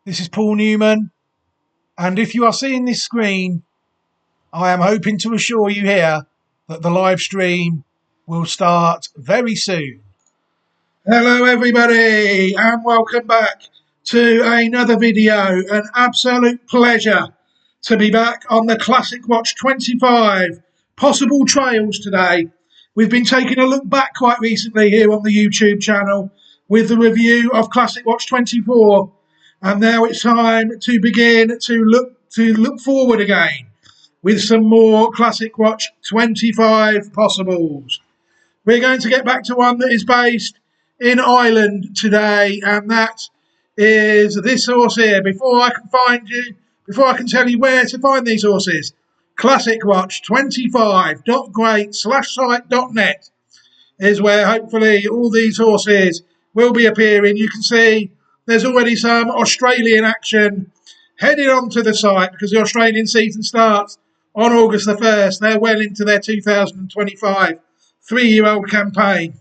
This is Paul Newman, and if you are seeing this screen, I am hoping to assure you here that the live stream will start very soon. Hello everybody, and welcome back to another video. An absolute pleasure to be back on the Classic Watch 25 possible trails today. We've been taking a look back quite recently here on the YouTube channel with the review of Classic Watch 24. And now it's time to begin to look forward again with some more Classic Watch 25 possibles. We're going to get back to one that is based in Ireland today, and that is this horse here. Before I can tell you where to find these horses, classicwatch25.great/site.net is where hopefully all these horses will be appearing. You can see there's already some Australian action headed onto the site because the Australian season starts on August the 1st. They're well into their 2025 three-year-old campaign.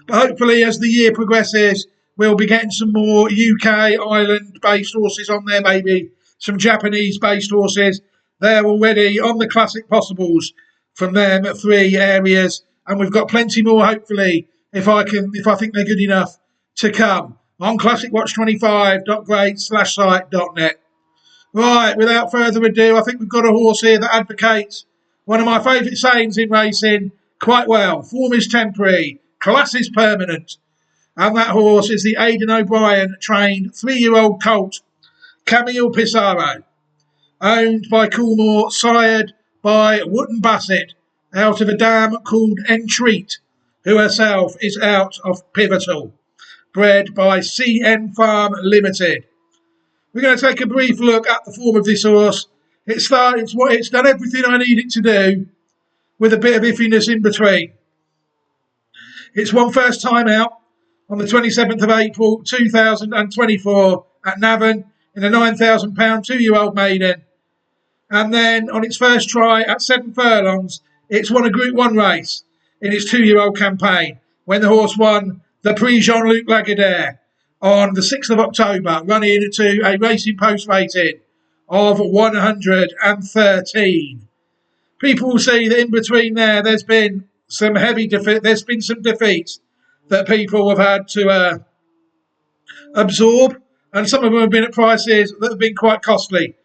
But hopefully as the year progresses, we'll be getting some more UK, Ireland-based horses on there, maybe some Japanese-based horses. They're already on the Classic Possibles from them at three areas. And we've got plenty more, hopefully, if I think they're good enough to come on classicwatch25.great/site.net. Right, without further ado, I think we've got a horse here that advocates one of my favourite sayings in racing quite well. Form is temporary, class is permanent. And that horse is the Aidan O'Brien trained three-year-old colt, Camille Pissarro, owned by Coolmore, sired by Wootton Bassett, out of a dam called Entreat, who herself is out of Pivotal, bred by CN Farm Limited. We're going to take a brief look at the form of this horse. It's done everything I need it to do, with a bit of iffiness in between. It's won first time out on the 27th of April 2024 at Navan in a £9,000 two-year-old maiden. And then on its first try at 7 furlongs, it's won a Group 1 race in its two-year-old campaign when the horse won the Prix Jean-Luc Lagardère on the 6th of October, running to a Racing Post rating of 113. People will see that in between there's been some there's been some defeats that people have had to absorb, and some of them have been at prices that have been quite costly,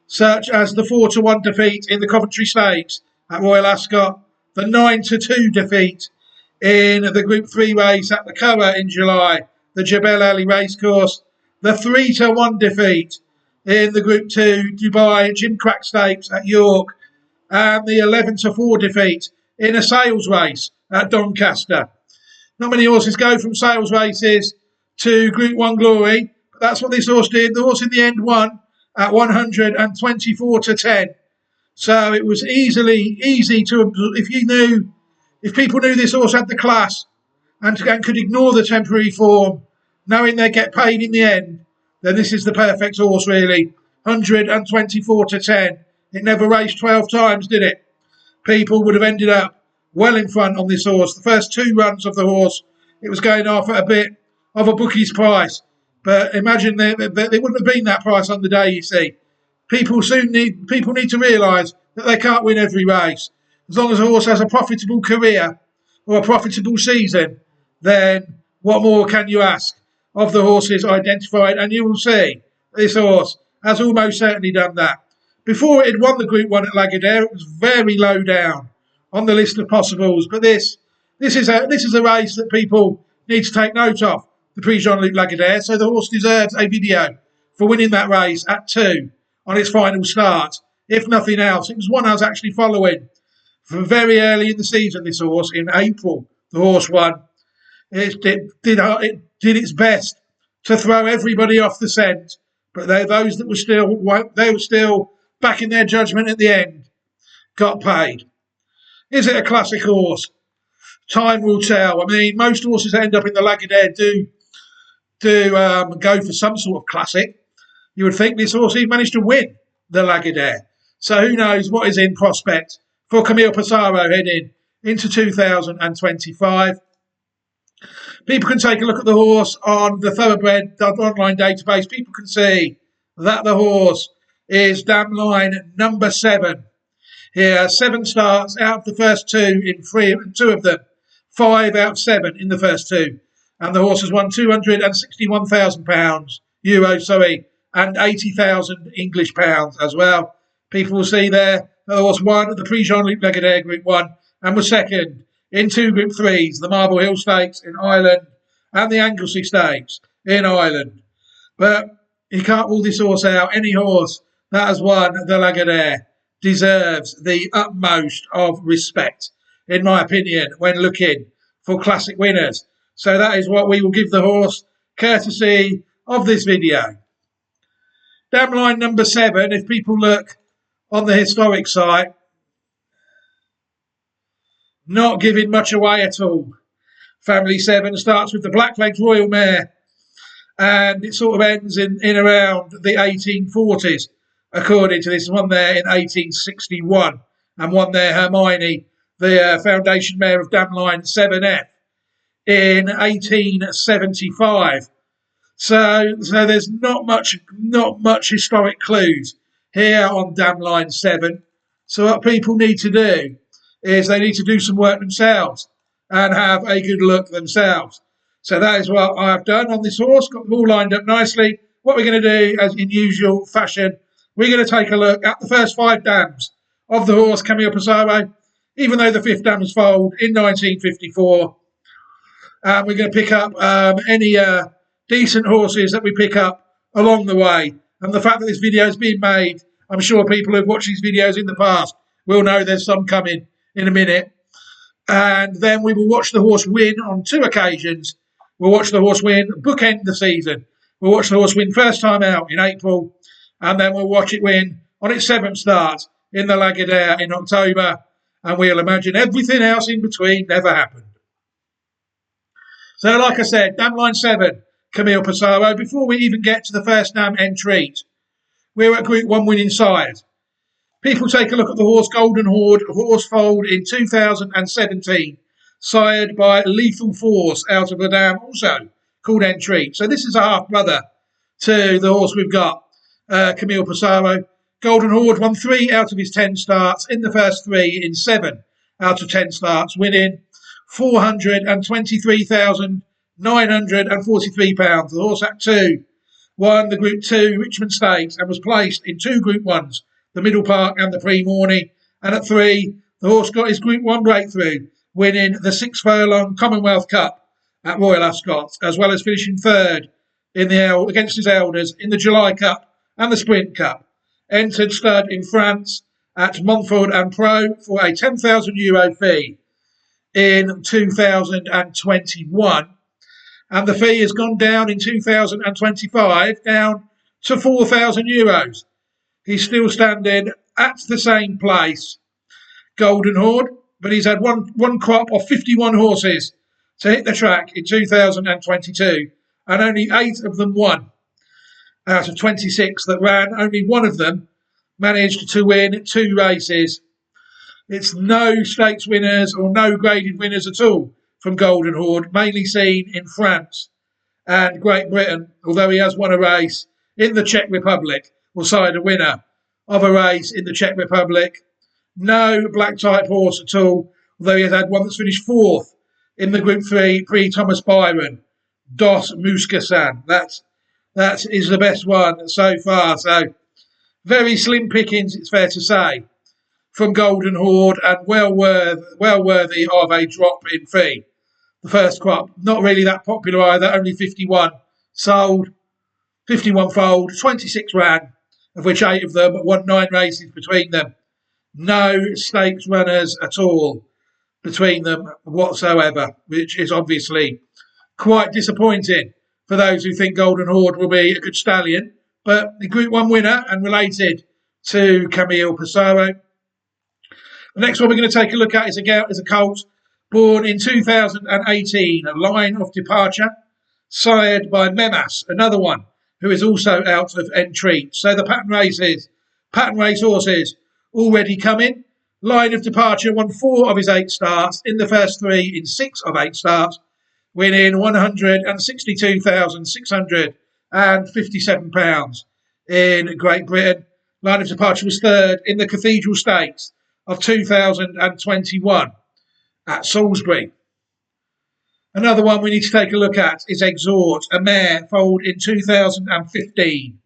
such as the 4-1 defeat in the Coventry Stakes at Royal Ascot, the 9-2 defeat in the Group 3 race at the Curragh in July, the Jebel Ali racecourse, the 3-1 defeat in the Group 2 Dubai Gimcrack Stakes at York, and the 11-4 defeat in a sales race at Doncaster. Not many horses go from sales races to Group 1 glory, but that's what this horse did. The horse in the end won at 124-10. So it was easy to, if people knew this horse had the class and could ignore the temporary form, knowing they'd get paid in the end, then this is the perfect horse, really. 124-10. It never raced 12 times, did it? People would have ended up well in front on this horse. The first two runs of the horse, it was going off at a bit of a bookie's price. But imagine they wouldn't have been that price on the day, you see. People need to realise that they can't win every race. As long as a horse has a profitable career or a profitable season, then what more can you ask of the horses identified? And you will see this horse has almost certainly done that. Before it had won the Group 1 at Lagardère, it was very low down on the list of possibles. But this is a race that people need to take note of, the Prix Jean-Luc Lagardère. So the horse deserves a video for winning that race at 2 on its final start. If nothing else, it was one I was actually following from very early in the season. This horse in April, the horse won. It did its best to throw everybody off the scent, but those that were still backing their judgment at the end got paid. Is it a classic horse? Time will tell. I mean, most horses that end up in the Lagardère do go for some sort of classic. You would think this horse even managed to win the Lagardère. So who knows what is in prospect for Camille Pissarro heading into 2025. People can take a look at the horse on the Thoroughbred online database. People can see that the horse is dam line number 7. Here, 7 starts out of the first 2 in 2 of them. 5 out of 7 in the first 2. And the horse has won £261,000, and 80,000 English pounds as well. People will see there the horse won the Prix Jean-Luc Lagardère Group 1 and was second in 2 Group 3s, the Marble Hill Stakes in Ireland and the Anglesey Stakes in Ireland. But you can't rule this horse out. Any horse that has won the Lagardère deserves the utmost of respect, in my opinion, when looking for classic winners. So that is what we will give the horse, courtesy of this video. Dam line number 7, if people look on the historic site, not giving much away at all. Family 7 starts with the Blacklegs Royal Mare, and it sort of ends in around the 1840s, according to this one there in 1861, and one there, Hermione, the foundation mare of Dam line 7F, in 1875. So there's not much historic clues here on Dam line 7. So what people need to do is they need to do some work themselves and have a good look themselves. So that is what I've done on this horse. Got them all lined up nicely. What we're going to do, as in usual fashion, we're going to take a look at the first 5 dams of the horse Camille Pissarro, even though the 5th dam was foaled in 1954. We're going to pick up any decent horses that we pick up along the way. And the fact that this video is being made, I'm sure people who've watched these videos in the past will know there's some coming in a minute. And then we will watch the horse win on 2 occasions. We'll watch the horse win, bookend the season. We'll watch the horse win first time out in April, and then we'll watch it win on its 7th start in the Lagardère in October, and we'll imagine everything else in between never happened. So like I said, dam line 7, Camille Pissarro. Before we even get to the first dam entreat, we're at Group 1 winning sires. People take a look at the horse Golden Horde, horse foaled in 2017, sired by Lethal Force out of the dam, also called Entreat. So this is a half-brother to the horse we've got, Camille Pissarro. Golden Horde won 3 out of his 10 starts in the first 3 in 7 out of 10 starts, winning £423,943. The horse at 2 won the Group 2 Richmond Stakes and was placed in 2 Group 1s, the Middle Park and the Pre-Morning. And at 3, the horse got his Group 1 breakthrough, winning the 6 furlong Commonwealth Cup at Royal Ascot, as well as finishing 3rd in the against his elders in the July Cup and the Sprint Cup. Entered stud in France at Montfort and Pro for a €10,000 fee in 2021. And the fee has gone down in 2025, down to €4,000. He's still standing at the same place, Golden Horde, but he's had one crop of 51 horses to hit the track in 2022, and only 8 of them won. Out of 26 that ran, only 1 of them managed to win 2 races. It's no stakes winners or no graded winners at all from Golden Horde, mainly seen in France and Great Britain, although he has won a race in the Czech Republic, or side a winner of a race in the Czech Republic. No black type horse at all, although he has had one that's finished 4th in the Group 3 pre-Thomas Byron, Dos Muscasan. That is the best one so far. So very slim pickings, it's fair to say, from Golden Horde, and well worthy of a drop in fee. The first crop, not really that popular either, only 51 sold, 51 foaled, 26 ran, of which 8 of them won 9 races between them. No stakes runners at all between them whatsoever, which is obviously quite disappointing for those who think Golden Horde will be a good stallion. But the Group 1 winner and related to Camille Pissarro. The next one we're going to take a look at is a colt born in 2018, a line of departure, sired by Memas, another one who is also out of Entreat. So the pattern race horses already coming. Line of departure won 4 of his 8 starts in the first 3 in 6 of 8 starts, winning £162,657 in Great Britain. Line of departure was third in the Cathedral Stakes of 2021 at Salisbury. Another one we need to take a look at is Exhort, a mare foaled in 2015,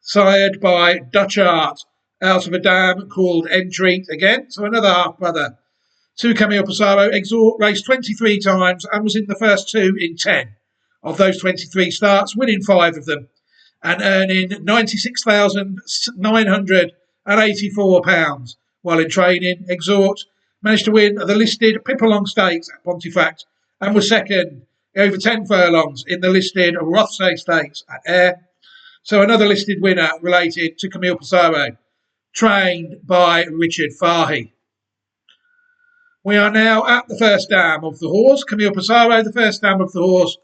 sired by Dutch Art, out of a dam called Entreat again, so another half-brother to Camille Pissarro. Exhort raced 23 times and was in the first 2 in 10 of those 23 starts, winning 5 of them and earning £96,984 while in training. Exhort managed to win the listed Pipalong Stakes at Pontefract and was second over 10 furlongs in the listed Rothsay Stakes at Ayr. So another listed winner related to Camille Pissarro, trained by Richard Fahey. We are now at the first dam of the horse. Camille Pissarro, the first dam of the horse.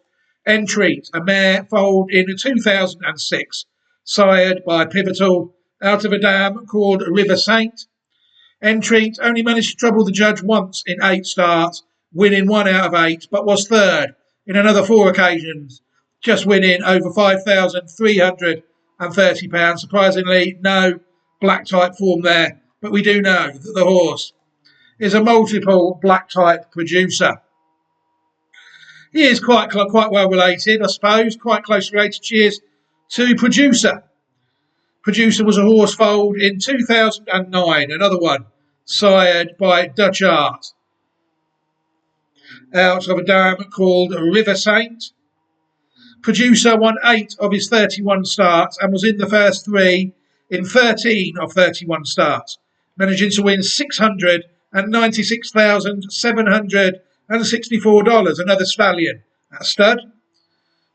Entreat, a mare foaled in 2006, sired by Pivotal, out of a dam called River Saint. Entreat only managed to trouble the judge once in 8 starts, winning 1 out of 8, but was third in another 4 occasions, just winning over £5,330. Surprisingly, no black type form there, but we do know that the horse is a multiple black type producer. He is quite well related, I suppose, quite closely related, cheers, to Producer. Producer was a horse foaled in 2009, another one, sired by Dutch Art, out of a dam called River Saint. Producer won 8 of his 31 starts and was in the first 3 in 13 of 31 starts, managing to win $696,764, another stallion at stud.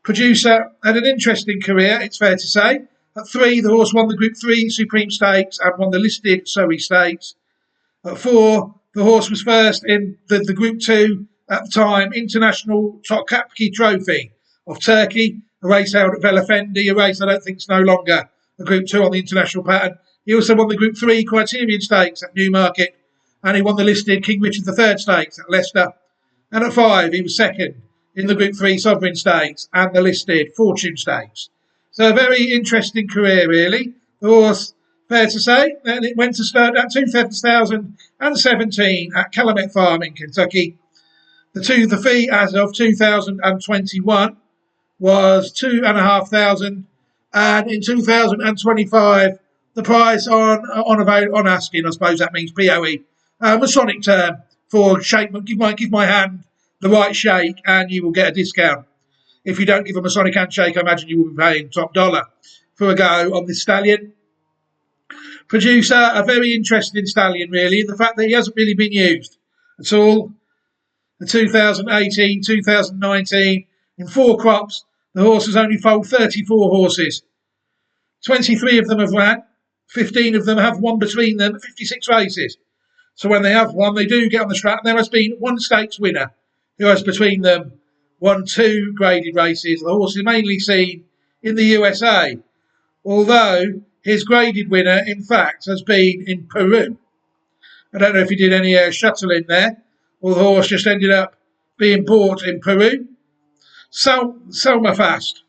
Producer had an interesting career, it's fair to say. At 3, the horse won the Group 3 Supreme Stakes and won the listed Surrey Stakes. At 4, the horse was first in the Group 2 at the time International Topkapi Trophy of Turkey, a race held at Velafendi, a race I don't think is no longer a Group 2 on the international pattern. He also won the Group 3 Criterion Stakes at Newmarket, and he won the listed King Richard III Stakes at Leicester. And at 5, he was second in the Group 3 Sovereign Stakes and the listed Fortune Stakes. So a very interesting career, really. The horse, fair to say, and it went to start at 2017 at Calumet Farm in Kentucky. The fee as of 2021 was $2,500, and in 2025 the price on asking, I suppose that means POE, Masonic term for shake. Give my hand the right shake, and you will get a discount. If you don't give a Masonic handshake, I imagine you will be paying top dollar for a go on this stallion. Producer, a very interesting stallion, really, in the fact that he hasn't really been used at all. The 2018, 2019, in 4 crops, the horse has only foaled 34 horses. 23 of them have ran, 15 of them have won between them 56 races. So when they have won, they do get on the track. There has been 1 stakes winner who has between them won 2 graded races. The horse is mainly seen in the USA, although his graded winner, in fact, has been in Peru. I don't know if he did any shuttling there, or the horse just ended up being bought in Peru. Selma Fast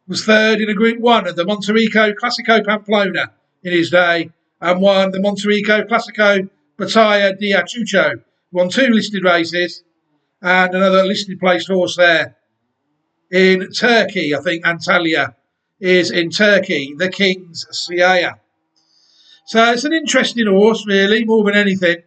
was third in a Group 1 at the Monterrico Classico Pamplona in his day, and won the Monterrico Classico Batalla de Achucho. Won 2 listed races and another listed placed horse there in Turkey. I think Antalya is in Turkey, the King's Siaya. So it's an interesting horse, really, more than anything.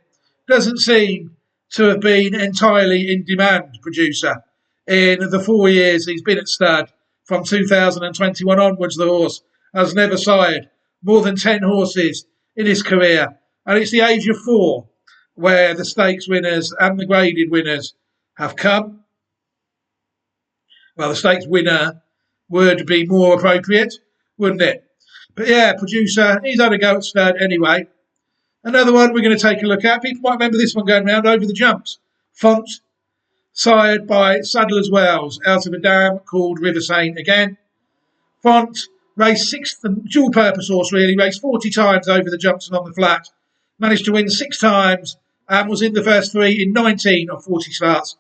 Doesn't seem to have been entirely in demand, Producer. In the 4 years he's been at stud, from 2021 onwards, the horse has never sired more than 10 horses in his career. And it's the age of 4 where the stakes winners and the graded winners have come. Well, the stakes winner would be more appropriate, wouldn't it? But yeah, Producer, he's had a go at stud anyway. Another one we're going to take a look at. People might remember this one going round, Over the Jumps. Font, sired by Sadler's Wells, out of a dam called River Saint again. Font raced 6th, the dual-purpose horse really, raced 40 times over the jumps and on the flat. Managed to win 6 times and was in the first 3 in 19 of 40 starts.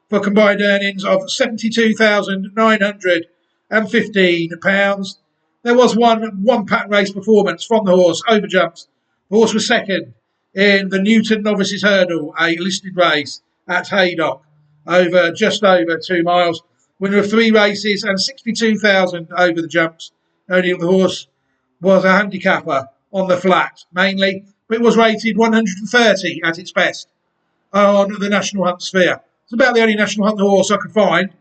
for combined earnings of £72,915. There was one pattern race performance from the horse, Overjumps. The horse was second in the Newton Novices Hurdle, a listed race at Haydock, just over 2 miles. Winner of 3 races and 62,000 over the jumps. Only the horse was a handicapper on the flat mainly, but it was rated 130 at its best on the National Hunt Sphere. It's about the only National Hunt horse I could find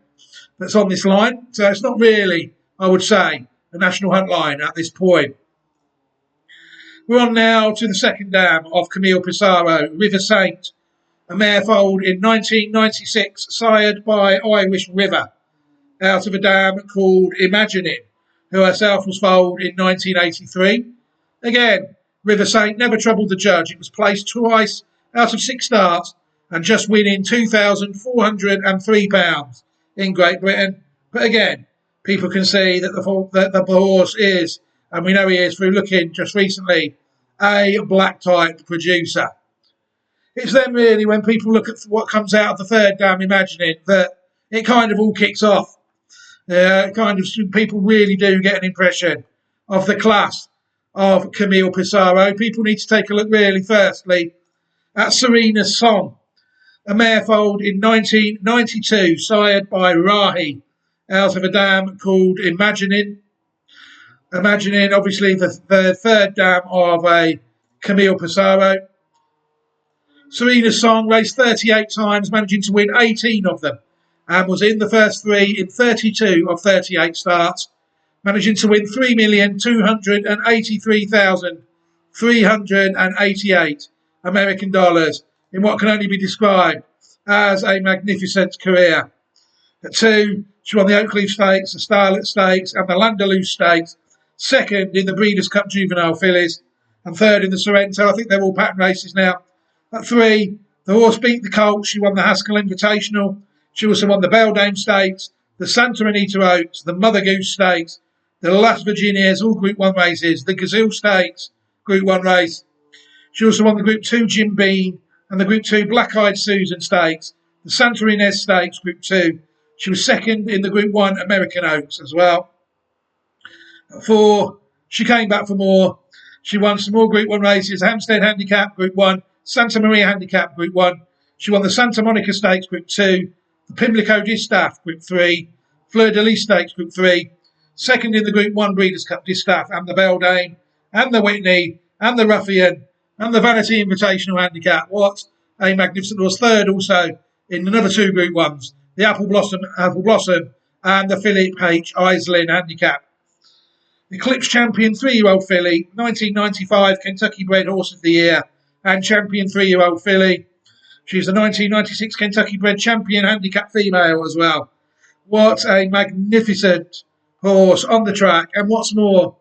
that's on this line, so it's not really, I would say, a National Hunt line at this point. We're on now to the second dam of Camille Pissarro, River Saint, a mare foaled in 1996, sired by Irish River, out of a dam called Imagining, who herself was foaled in 1983. Again, River Saint never troubled the judge. It was placed twice out of 6 starts and just winning £2,403 in Great Britain. But again, people can see that the horse is, and we know he is through looking just recently, a black type producer. It's then really when people look at what comes out of the third dam, Imagining, that it kind of all kicks off. People really do get an impression of the class of Camille Pissarro. People need to take a look really firstly at Serena's Song, a mare foaled in 1992, sired by Rahi, out of a dam called Imagining. Imagining, obviously, the third dam of a Camille Pissarro. Serena's Song raced 38 times, managing to win 18 of them, and was in the first 3 in 32 of 38 starts, managing to win $3,283,388 American dollars in what can only be described as a magnificent career. At 2, she won the Oakleaf Stakes, the Starlet Stakes, and the Landaloo Stakes. Second in the Breeders' Cup Juvenile Fillies, and third in the Sorrento. I think they're all pattern races now. At 3, the horse beat the Colt. She won the Haskell Invitational. She also won the Beldame Stakes, the Santa Anita Oaks, the Mother Goose Stakes, the Las Virginias, all Group 1 races, the Gazelle Stakes, Group 1 race. She also won the Group 2 Jim Beam and the Group 2 Black Eyed Susan Stakes, the Santa Inez Stakes, Group 2. She was second in the Group 1 American Oaks as well. At 4, she came back for more. She won some more Group 1 races, Hampstead Handicap, Group 1, Santa Maria Handicap, Group 1. She won the Santa Monica Stakes, Group 2, the Pimlico Distaff, Group 3, Fleur de Lis Stakes, Group 3, second in the Group 1 Breeders' Cup Distaff, and the Beldame, and the Whitney, and the Ruffian, and the Vanity Invitational Handicap. What a magnificent horse. Third also in another 2 Group 1s, the Apple Blossom, and the Philip H. Iselin Handicap. Eclipse Champion 3-year-old filly, 1995 Kentucky Bred Horse of the Year, and Champion 3-year-old filly. She's the 1996 Kentucky Bred Champion Handicap female as well. What a magnificent horse on the track. And what's more,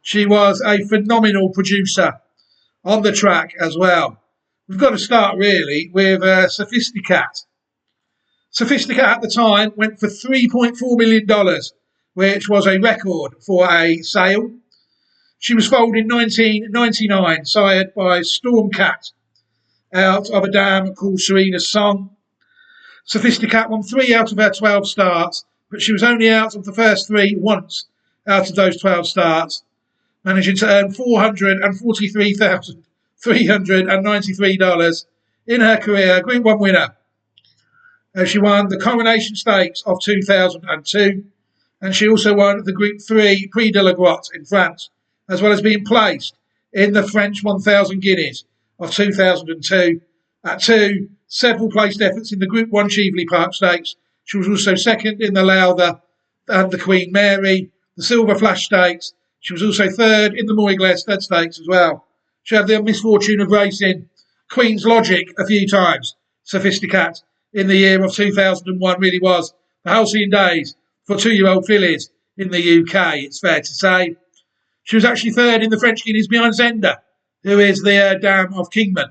she was a phenomenal producer on the track as well. We've got to start really with Sophisticat. Sophisticat at the time went for $3.4 million, which was a record for a sale. She was foaled in 1999, sired by Stormcat, out of a dam called Serena's Song. Sophisticat won 3 out of her 12 starts, but she was only out of the first 3 once out of those 12 starts, managing to earn $443,393 in her career. Group 1 winner. She won the Coronation Stakes of 2002, and she also won the Group 3 Prix de la Grotte in France, as well as being placed in the French 1,000 Guineas of 2002. At 2, several placed efforts in the Group 1 Cheveley Park Stakes. She was also second in the Lowther and the Queen Mary, the Silver Flash Stakes. She was also third in the Moyglaire Stud Stakes as well. She had the misfortune of racing Queen's Logic a few times. Sophisticat in the year of 2001 really was the halcyon days for 2-year-old fillies in the UK, it's fair to say. She was actually third in the French Guineas behind Zenda, who is the dam of Kingman.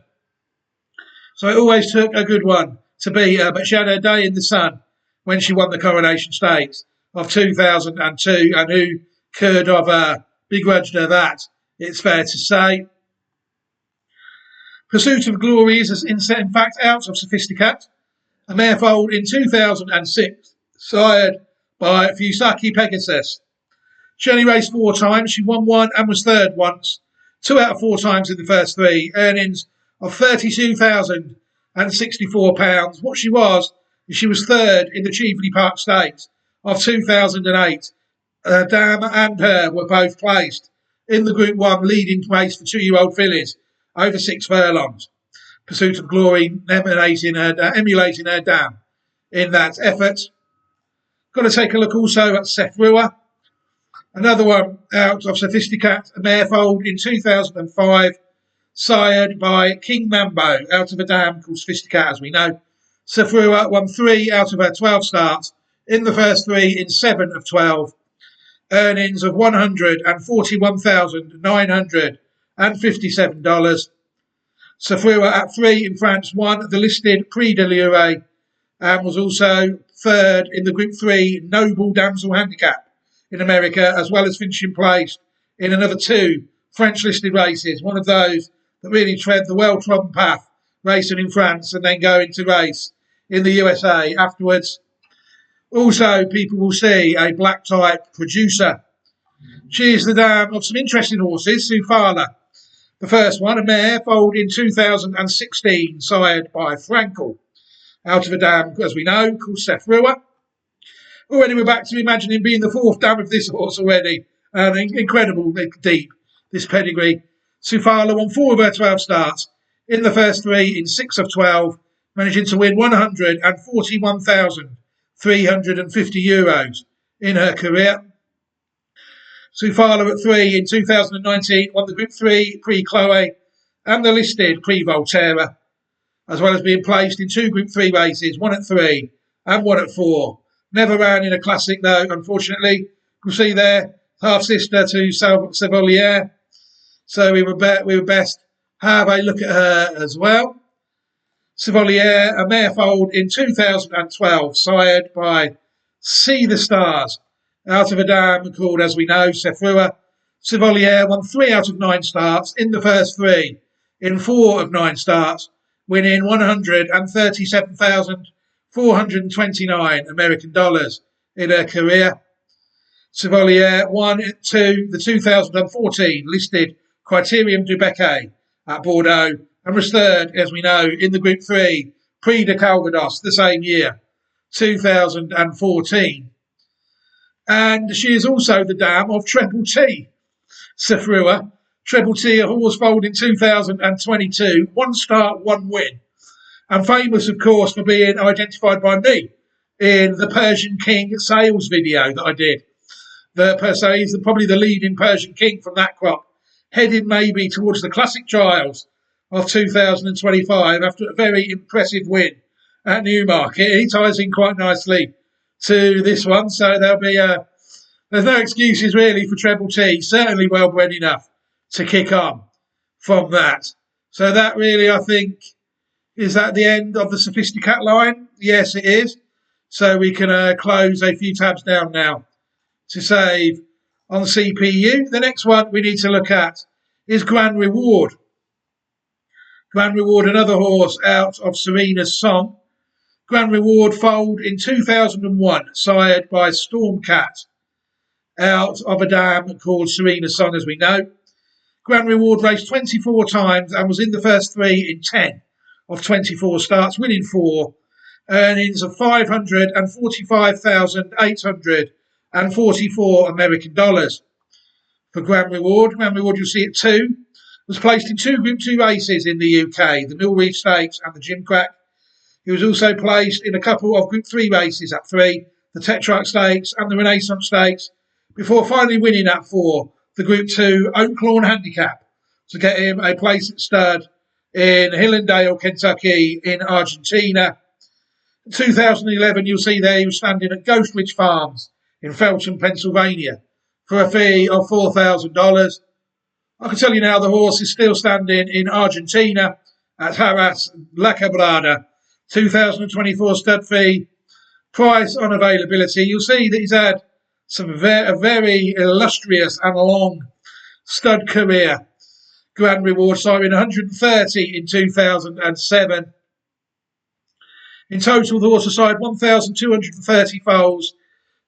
So it always took a good one to beat her, but she had her day in the sun when she won the Coronation Stakes of 2002, and who could have begrudged her that, it's fair to say. Pursuit of Glory is in fact out of Sophisticat, A mare foaled in 2006, sired by Fusaki Pegasus. She only raced 4 times. She won 1 and was third once. 2 out of 4 times in the first 3. Earnings of £32,064. What she was third in the Cheveley Park Stakes of 2008. Dam and her were both placed in the Group 1 leading race for 2-year-old fillies over 6 furlongs. Pursuit of Glory emulating her dam in that effort. Got to take a look also at Seth Brewer. Another one out of Sophisticat, a mare foaled in 2005, sired by King Mambo, out of a dam called Sophisticat, as we know. Seth Brewer won 3 out of her 12 starts, in the first 3 in 7 of 12. Earnings of $141,957. Seth Brewer at 3 in France won the listed Prix de Lure and was also third in the Group 3 Noble Damsel Handicap in America, as well as finishing placed in another 2 French listed races, one of those that really tread the well-trodden path, racing in France and then going to race in the USA afterwards. Also, people will see a black type Producer. She is the dam of some interesting horses, Sufala. The first one, a mare, foaled in 2016, sired by Frankel, out of a dam, as we know, called Seth Brewer. Already we're back to imagining being the 4th dam of this horse already. Incredible deep, this pedigree. Sufala won 4 of her 12 starts. In the first 3 in 6 of 12, managing to win €141,350 in her career. Sufala at 3 in 2019 won the Group 3 Prix Chloe and the listed Prix Volterra, as well as being placed in 2 Group 3 races, 1 at 3 and 1 at 4. Never ran in a classic though, unfortunately. You'll see there, half sister to Sevolier. So we would best have a look at her as well. Sevolier, a mare foaled in 2012, sired by See the Stars, out of a dam called, as we know, Seth Brewer. Sevolier won 3 out of 9 starts in the first 3, in 4 of 9 starts, winning $137,429 American dollars in her career. Sevolier won the 2014 listed Criterium du Becquet at Bordeaux and was third, as we know, in the Group 3 Prix de Calvados the same year, 2014. And she is also the dam of Treble T, Seth Brewer. Treble T, a horse foaled in 2022, 1 start, 1 win. And famous, of course, for being identified by me in the Persian King sales video that I did. So he's probably the leading Persian King from that crop, headed maybe towards the Classic Trials of 2025 after a very impressive win at Newmarket. He ties in quite nicely to this one, so there's no excuses really for Treble T. Certainly well bred enough to kick on from that. So that really, I think, is that the end of the Sophisticat line? Yes, it is. So we can close a few tabs down now to save on CPU. The next one we need to look at is Grand Reward. Grand Reward, another horse out of Serena's Song. Grand Reward foaled in 2001, sired by Stormcat, out of a dam called Serena's Song, as we know. Grand Reward raced 24 times and was in the first 3 in 10 of 24 starts, winning 4. Earnings of $545,844 American dollars for Grand Reward. Grand Reward, you'll see at 2, was placed in 2 Group 2 races in the UK, the Mill Reef Stakes and the Gimcrack. He was also placed in a couple of Group 3 races at 3, the Tetrarch Stakes and the Renaissance Stakes, before finally winning at 4, the Group 2 Oaklawn Handicap, to get him a place at stud in Hillendale, Kentucky, in Argentina. In 2011, you'll see there he was standing at Ghost Ridge Farms in Felton, Pennsylvania, for a fee of $4,000. I can tell you now the horse is still standing in Argentina at Harras La Cabrada. 2024 stud fee, price on availability. You'll see that he's had a very illustrious and long stud career. Grand Reward siring 130 in 2007. In total, the horse aside 1,230 foals,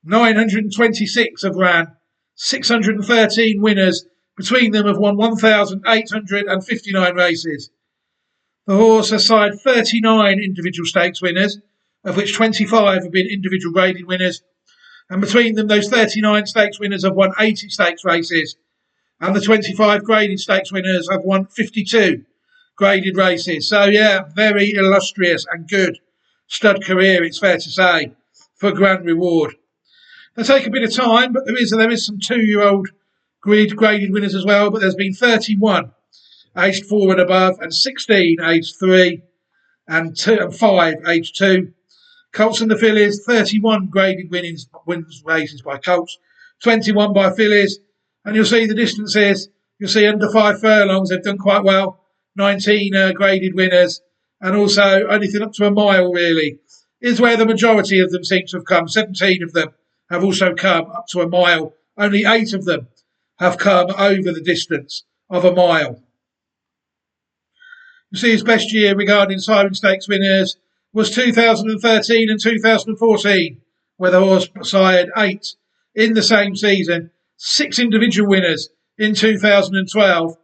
926 have ran, 613 winners. Between them have won 1,859 races. The horse has side 39 individual stakes winners, of which 25 have been individual graded winners. And between them, those 39 stakes winners have won 80 stakes races. And the 25 graded stakes winners have won 52 graded races. So, yeah, very illustrious and good stud career, it's fair to say, for Grand Reward. They take a bit of time, but there is some 2-year-old graded winners as well. But there's been 31 aged 4 and above, and 16 aged 3, and 5 aged 2. Colts and the fillies, 31 graded wins races by Colts, 21 by fillies. And you'll see the distances. You'll see under 5 furlongs, they've done quite well. 19 graded winners, and also anything up to a mile, really, is where the majority of them seem to have come. 17 of them have also come up to a mile. Only 8 of them have come over the distance of a mile. You see his best year regarding Siren Stakes winners was 2013 and 2014, where the horse sired 8 in the same season. 6 individual winners in 2012.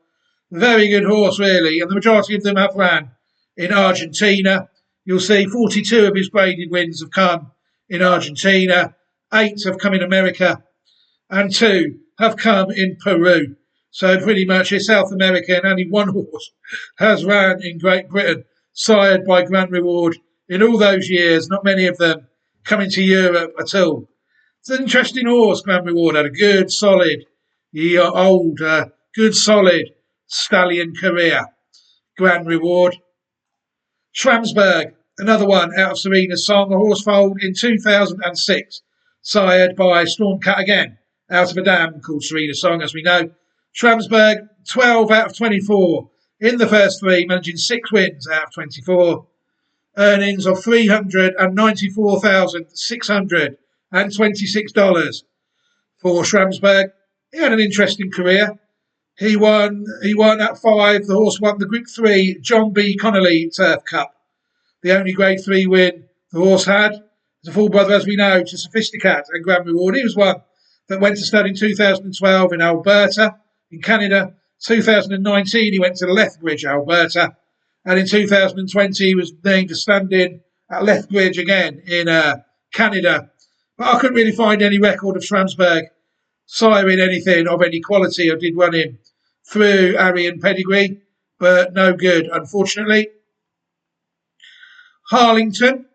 Very good horse, really, and the majority of them have ran in Argentina. You'll see 42 of his graded wins have come in Argentina, 8 have come in America, and 2 have come in Peru. So pretty much in South America, and only 1 horse has ran in Great Britain, sired by Grand Reward in all those years, not many of them coming to Europe at all. It's an interesting horse, Grand Reward. Had a good, solid, good, solid stallion career. Grand Reward. Schramsberg, another one out of Serena's Song, a horse foaled in 2006, sired by Stormcat again, out of a dam called Serena's Song, as we know. Schramsberg, 12 out of 24 in the first 3, managing 6 wins out of 24. Earnings of $394,626 for Schramsberg. He had an interesting career. He won at 5. The horse won the Group 3 John B. Connolly Turf Cup. The only Grade 3 win the horse had. As a full brother, as we know, to Sophisticat and Grand Reward. He was one that went to stud in 2012 in Alberta, in Canada. 2019, he went to Lethbridge, Alberta. And in 2020, he was named to stand in at Lethbridge again in Canada. But I couldn't really find any record of Schramsberg siring anything of any quality. I did run him through Arian pedigree, but no good, unfortunately. Harlington,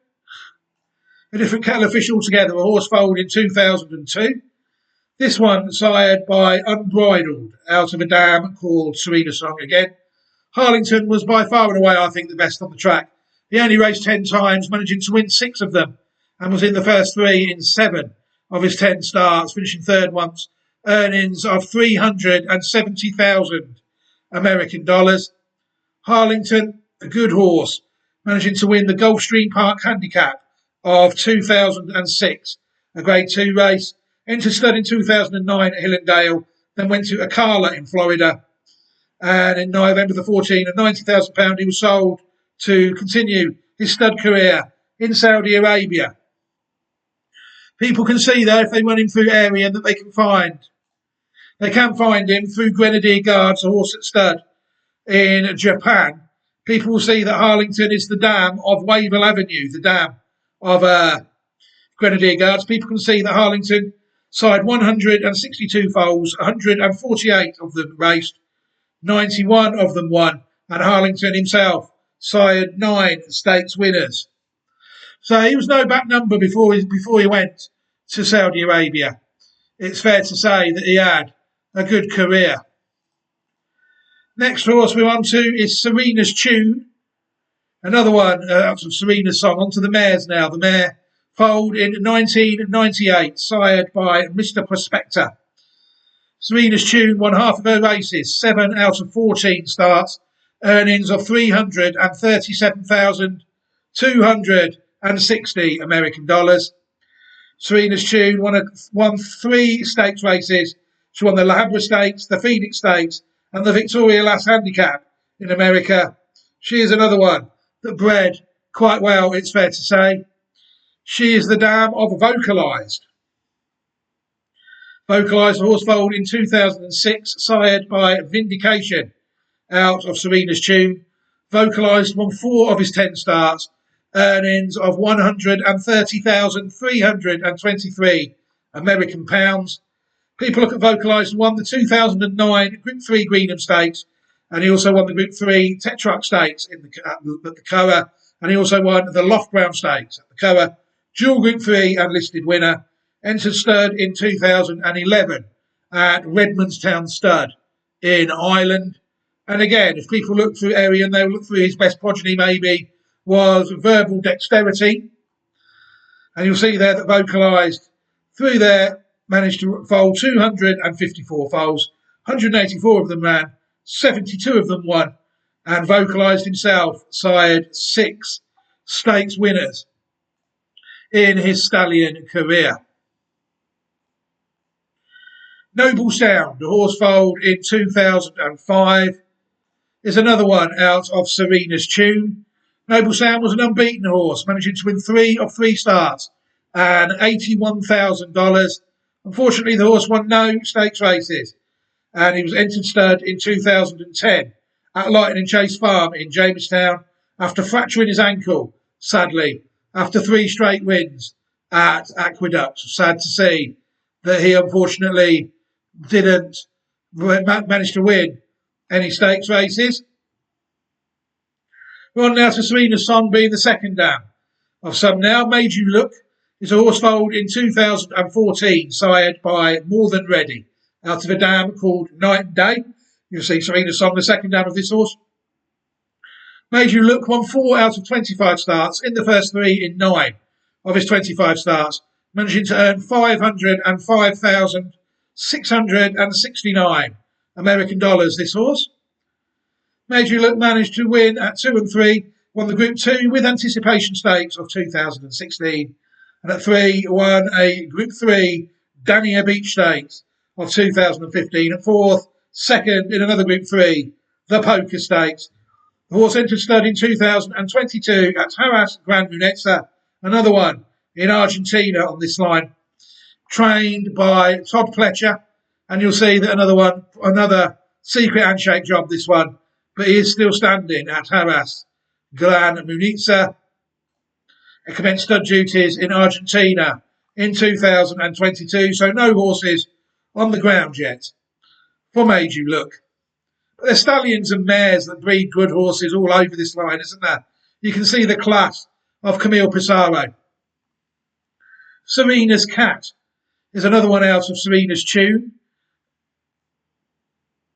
a different kettle of fish altogether, a horse foaled in 2002. This one sired by Unbridled, out of a dam called Serena Song again. Harlington was by far and away, I think, the best on the track. He only raced 10 times, managing to win 6 of them, and was in the first 3 in 7 of his 10 starts, finishing 3rd once. Earnings of $370,000 American dollars. Harlington, a good horse, managing to win the Gulfstream Park Handicap of 2006, a Grade 2 race. Entered stud in 2009 at Hillendale, then went to Ocala in Florida. And in November the 14th, at £90,000, he was sold to continue his stud career in Saudi Arabia. People can see there, if they run him through Arian, that they can find him through Grenadier Guards, a horse at stud in Japan. People will see that Harlington is the dam of Wavell Avenue, the dam of Grenadier Guards. People can see that Harlington sired 162 foals, 148 of them raced, 91 of them won, and Harlington himself sired 9 stakes winners. So he was no back number before he went to Saudi Arabia. It's fair to say that he had a good career. Next horse we're on to is Serena's Tune. Another one out of Serena's Song. On to the mares now. The mare foaled in 1998, sired by Mr. Prospector. Serena's Tune won half of her races, 7 out of 14 starts, earnings of $337,260 American dollars. Serena's Tune won 3 stakes races. She won the La Habra Stakes, the Phoenix Stakes, and the Victoria Lass Handicap in America. She is another one that bred quite well, it's fair to say. She is the dam of Vocalised. Vocalised, a horse foaled in 2006, sired by Vindication, out of Serena's Tune. Vocalised won 4 of his 10 starts, earnings of £130,323 American pounds. People look at Vocalised, won the 2009 Group 3 Greenham Stakes, and he also won the Group 3 Tetrarch Stakes at the Coa, and he also won the Loughground Stakes at the Coa. Dual Group 3 and listed winner. Entered stud in 2011 at Redmondstown Stud in Ireland. And again, if people look through Arian, they'll look through his best progeny maybe was Verbal Dexterity. And you'll see there that Vocalised through there managed to foal 254 foals, 184 of them ran, 72 of them won, and Vocalised himself sired 6 stakes winners in his stallion career. Noble Sound, the horse foaled in 2005, is another one out of Serena's Tune. Noble Sound was an unbeaten horse, managing to win 3 of 3 starts and $81,000. Unfortunately, the horse won no stakes races, and he was entered stud in 2010 at Lightning Chase Farm in Jamestown after fracturing his ankle, sadly, after 3 straight wins at Aqueduct. Sad to see that he unfortunately didn't manage to win any stakes races. We're on now to Serena's Song being the second dam of some now. Made You Look is a horse foaled in 2014, sired by More Than Ready, out of a dam called Night and Day. You'll see Serena's Song, the second dam of this horse. Made You Look won 4 out of 25 starts in the first 3 in 9 of his 25 starts, managing to earn $505,669 American dollars, this horse. Made You Look managed to win at 2 and 3, won the Group 2 with Anticipation Stakes of 2016, and at 3 won a Group 3 Dania Beach Stakes of 2015, at 4th, 2nd in another Group 3, the Poker Stakes. The horse entered stud in 2022 at Harras Gran Munetza, another one in Argentina on this line, trained by Todd Pletcher, and you'll see that another secret handshake job, this one, but he is still standing at Harras Gran Munetza. It commenced stud duties in Argentina in 2022, so no horses on the ground yet for Made You Look. But there's stallions and mares that breed good horses all over this line, isn't there? You can see the class of Camille Pissarro. Serena's Cat is another one out of Serena's Tune.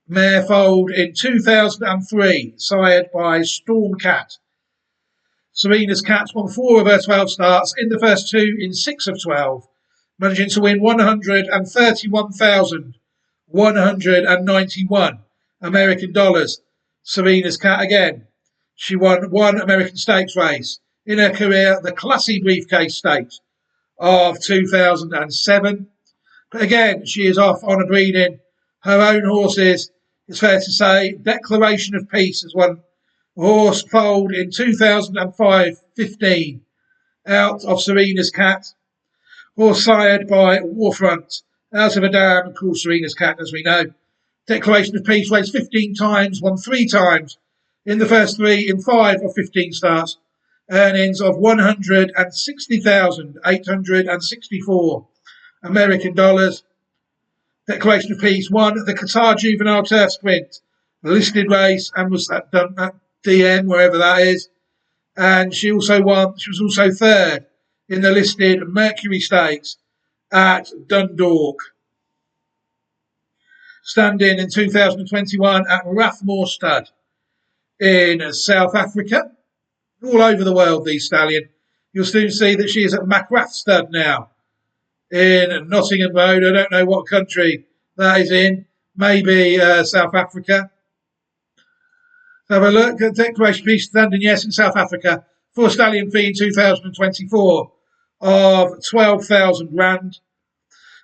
Mare foaled in 2003, sired by Storm Cat. Serena's Cat won 4 of her 12 starts in the first 2 in 6 of 12, managing to win $131,191 American dollars. Serena's Cat again. She won 1 American Stakes race in her career, the Classy Briefcase Stakes of 2007. But again, she is off on a breeding her own horses. It's fair to say Declaration of Peace is one horse foaled in 2005-15 out of Serena's Cat. Horse sired by Warfront out of a dam called Serena's Cat, as we know. Declaration of Peace raced 15 times, won 3 times in the first 3 in 5 of 15 starts. Earnings of $160,864 American dollars. Declaration of Peace won the Qatar Juvenile Turf Sprint, a listed race, and was done at DM, wherever that is. And she was also third in the listed Mercury Stakes at Dundalk. Standing in 2021 at Rathmore Stud in South Africa. All over the world, these stallion. You'll soon see that she is at Macrath Stud now in Nottingham Road. I don't know what country that is in. Maybe South Africa. Have a look at Declaration of Peace standing, yes, in South Africa for a stallion fee in 2024 of 12,000 rand.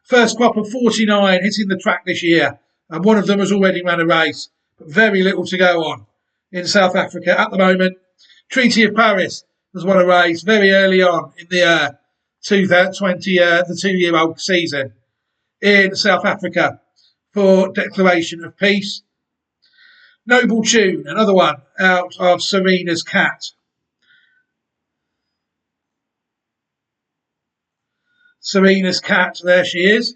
First crop of 49 hitting the track this year, and one of them has already run a race, but very little to go on in South Africa at the moment. Treaty of Paris has won a race very early on in the 2020, the 2-year-old season in South Africa for declaration of peace. Noble Tune, another one out of Serena's Cat. Serena's Cat, there she is.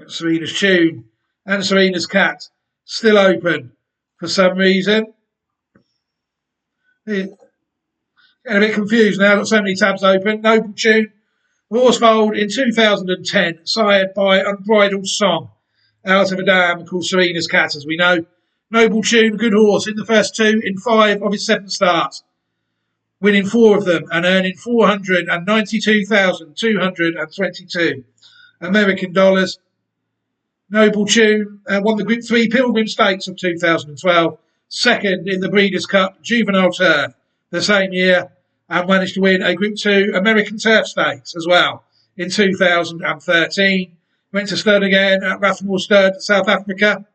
Serena's Tune and Serena's Cat still open for some reason. Getting a bit confused now, got so many tabs open. Noble Tune, horse foaled in 2010, sired by Unbridled Song, out of a dam called Serena's Cat, as we know. Noble Tune, good horse in the first 2 in 5 of his 7 starts, winning 4 of them and earning $492,222 American dollars. Noble Tune won the Group 3 Pilgrim Stakes of 2012, second in the Breeders' Cup Juvenile Turf the same year, and managed to win a Group 2 American Turf Stakes as well in 2013. Went to stud again at Rathmore Stud, South Africa.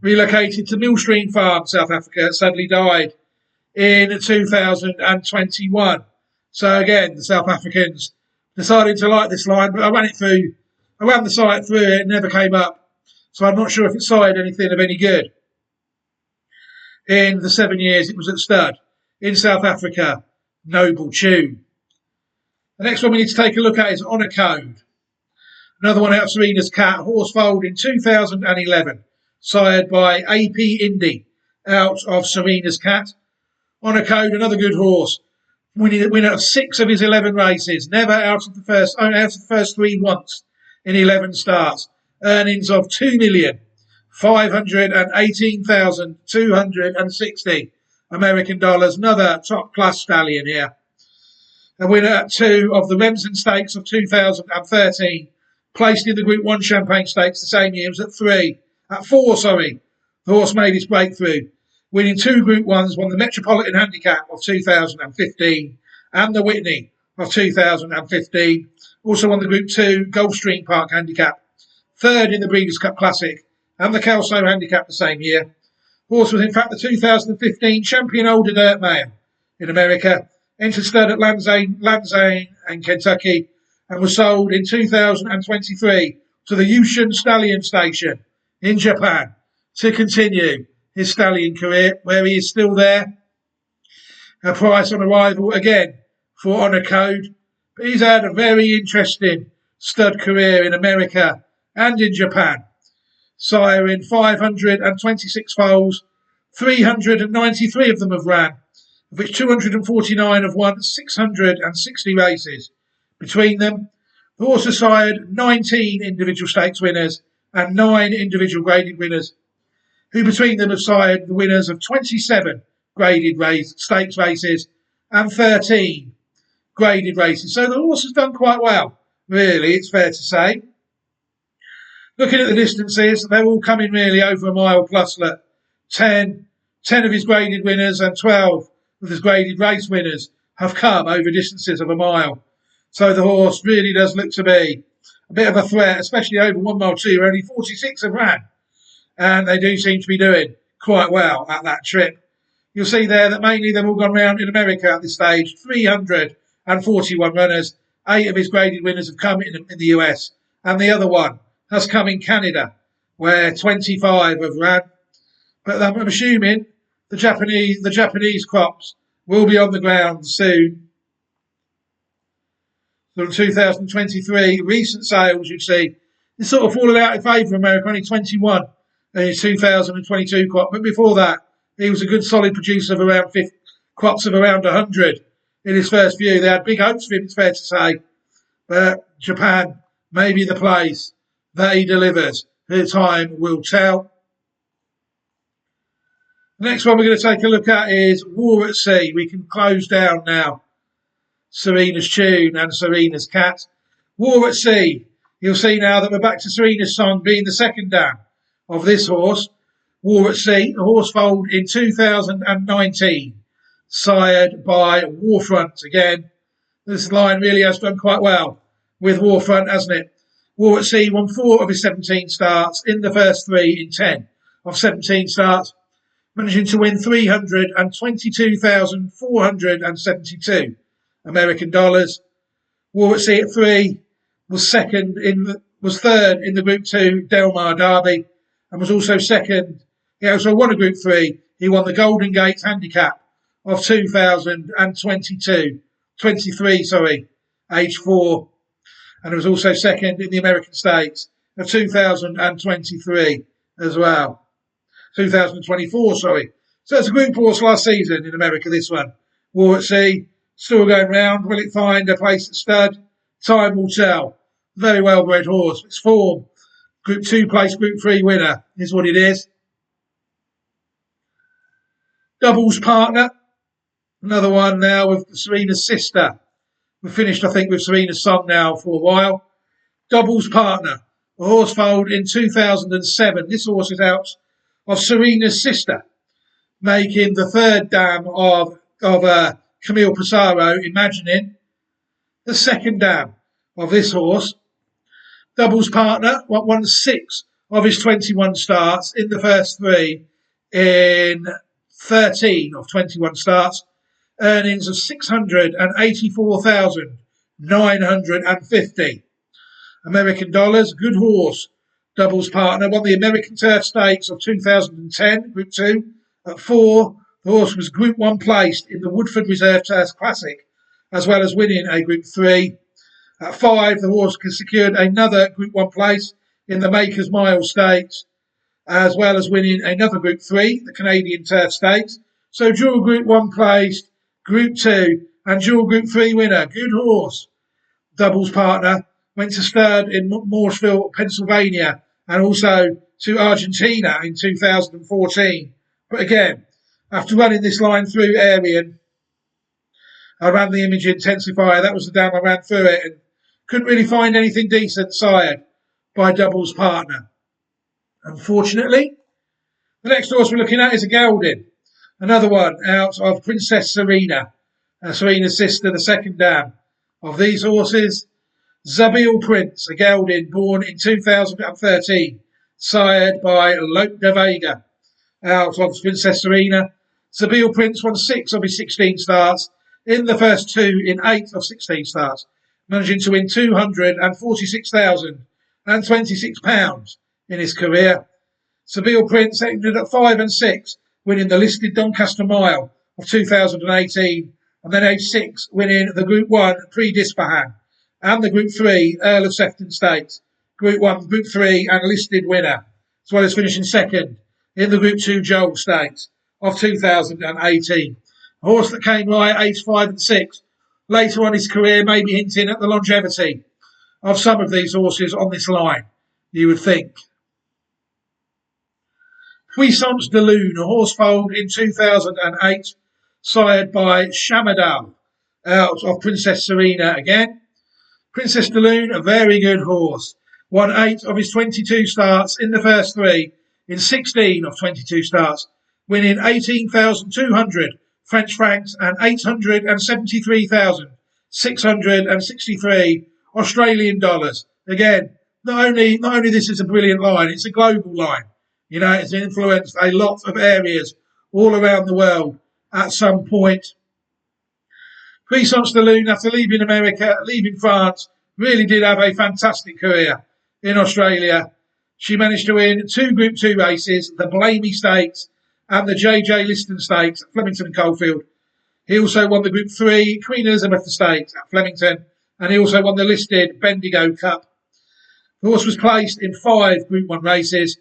Relocated to Millstream Farm, South Africa, sadly died in 2021. So again, the South Africans decided to like this line, but I ran the site through it, never came up. So I'm not sure if it sired anything of any good. In the 7 years it was at stud in South Africa, Noble Tune. The next one we need to take a look at is Honour Code. Another one out of Serena's Cat, horse foaled in 2011, sired by AP Indy, out of Serena's Cat. Honour Code, another good horse, winner of 6 of his 11 races, never out of the first 3 once in 11 starts. Earnings of $2,518,260 American dollars. Another top class stallion here. A winner at 2 of the Remsen Stakes of 2013. Placed in the Group 1 Champagne Stakes the same year. It was at 4. The horse made his breakthrough. Winning 2 Group 1s, won the Metropolitan Handicap of 2015 and the Whitney of 2015. Also won the Group 2 Gulfstream Park Handicap. 3rd in the Breeders' Cup Classic and the Kelso Handicap the same year. Horse was in fact the 2015 champion older dirt male in America. Entered stud at Lansane and Kentucky, and was sold in 2023 to the Yushin Stallion Station in Japan to continue his stallion career, where he is still there. A price on arrival again for Honour Code. But he's had a very interesting stud career in America and in Japan. Siring 526 foals, 393 of them have ran, of which 249 have won 660 races. Between them, the horse has sired 19 individual stakes winners and 9 individual graded winners, who between them have sired the winners of 27 graded stakes races and 13 graded races. So the horse has done quite well, really, it's fair to say. Looking at the distances, they're all coming really over a mile plus. Look, 10 of his graded winners and 12 of his graded race winners have come over distances of a mile. So the horse really does look to be a bit of a threat, especially over 1 mile 2, where only 46 have ran. And they do seem to be doing quite well at that trip. You'll see there that mainly they've all gone round in America at this stage. 341 runners. 8 of his graded winners have come in the US. And the other one has come in Canada, where 25 have ran. But I'm assuming the Japanese crops will be on the ground soon. So in 2023, recent sales, you'd see, it's sort of fallen out in favour of America, only 21 in his 2022 crop. But before that, he was a good solid producer of around crops of around 100 in his first few. They had big hopes for him, it's fair to say. But Japan may be the place that he delivers. The time will tell. The next one we're going to take a look at is War at Sea. We can close down now Serena's Tune and Serena's Cat. War at Sea. You'll see now that we're back to Serena's Song being the second dam of this horse. War at Sea, a horse foaled in 2019, sired by Warfront. Again, this line really has done quite well with Warfront, hasn't it? War at Sea won 4 of his 17 starts in the first 3 in 10 of 17 starts. managing to win 322,472 American dollars. War at Sea at 3 was third in the Group 2 Del Mar Derby, and was also second. He also won a Group 3. He won the Golden Gate Handicap of 23, age 4, and it was also second in the American Stakes of 2023 as well. 2024, sorry. So it's a group horse last season in America, this one. War at Sea, still going round. Will it find a place at stud? Time will tell. Very well bred horse. Its form, Group 2 place, Group 3 winner is what it is. Doubles Partner. Another one now with Serena's sister. We've finished, I think, with Serena's son now for a while. Doubles Partner. A horse foaled in 2007. This horse is out of Serena's sister, making the third dam of Camille Pissarro, Imagining. The second dam of this horse. Doubles Partner won 6 of his 21 starts in the first 3 in 13 of 21 starts. Earnings of 684,950 American dollars. Good horse. Doubles Partner won the American Turf Stakes of 2010, Group 2. At 4, the horse was Group 1 placed in the Woodford Reserve Turf Classic, as well as winning a Group 3. At 5, the horse secured another Group 1 place in the Makers Mile Stakes, as well as winning another Group 3, the Canadian Turf Stakes. So dual Group 1 placed, Group 2, and dual Group 3 winner. Good horse. Doubles Partner went to stud in Mooresville, Pennsylvania, and also to Argentina in 2014. But again, after running this line through Arian, I ran the image intensifier. That was the dam I ran through it, and couldn't really find anything decent sired by Doubles Partner. Unfortunately, the next horse we're looking at is a gelding. Another one out of Princess Serena, Serena's sister, the second dam of these horses. Zabil Prince, a gelding born in 2013, sired by Lope de Vega, out of Princess Serena. Zabil Prince won 6 of his 16 starts in the first 2 in 8 of 16 starts, managing to win £246,026 in his career. Zabil Prince ended at 5 and 6, winning the listed Doncaster Mile of 2018, and then age 6, winning the Group 1 Prix d'Ispahan and the Group 3 Earl of Sefton Stakes, Group 1, Group 3 and listed winner, as well as finishing second in the Group 2 Joel Stakes of 2018. A horse that came right at age 5 and 6. Later on his career, maybe hinting at the longevity of some of these horses on this line, you would think. Puissance de Lune, a horse foaled in 2008, sired by Shamadal, out of Princess Serena again. Princess de Lune, a very good horse. Won 8 of his 22 starts in the first 3 in 16 of 22 starts, winning 18,200 French francs and 873,663 Australian dollars. Again, not only this is a brilliant line, it's a global line. You know, it's influenced a lot of areas all around the world at some point. Puissance de Lune, after leaving America, leaving France, really did have a fantastic career in Australia. She managed to win 2 Group 2 races, the Blamey Stakes and the JJ Liston Stakes at Flemington and Coalfield. He also won the Group 3 Queen Elizabeth Stakes at Flemington, and he also won the listed Bendigo Cup. The horse was placed in 5 Group 1 races,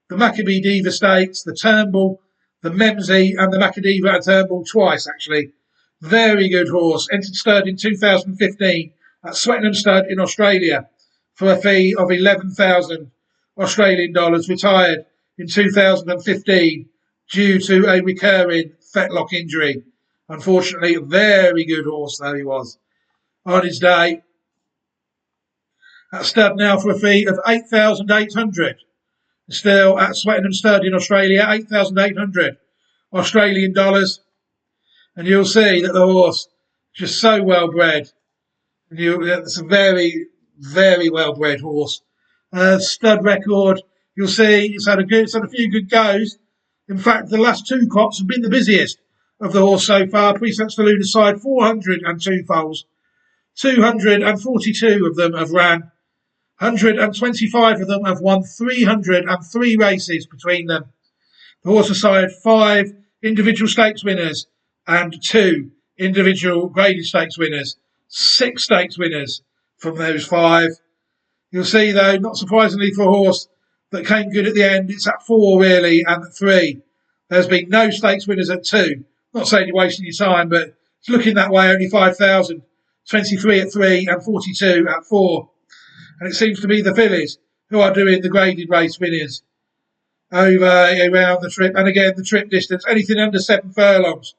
the Maccabee Diva Stakes, the Turnbull, the Memsey and the Macadiva and Turnbull twice, actually. Very good horse. Entered stud in 2015 at Swettenham Stud in Australia for a fee of 11,000 Australian dollars. Retired in 2015 due to a recurring fetlock injury. Unfortunately, a very good horse though he was on his day. At stud now for a fee of 8,800. Still at Swettenham Stud in Australia, 8,800 Australian dollars. And you'll see that the horse is just so well bred. It's a very, very well bred horse. Stud record, you'll see it's had a few good goes In fact, the last two crops have been the busiest of the horse so far. Precepts the Lunar side, 402 foals. 242 of them have ran. 125 of them have won 303 races between them. The horse side, 5 individual stakes winners and 2 individual graded stakes winners. 6 stakes winners from those 5. You'll see, though, not surprisingly for a horse that came good at the end, it's at 4 really and at 3. There's been no stakes winners at 2. Not saying you're wasting your time, but it's looking that way. Only 5,000, 23 at 3 and 42 at 4. And it seems to be the fillies who are doing the graded race winners over around the trip. And again, the trip distance, anything under 7 furlongs.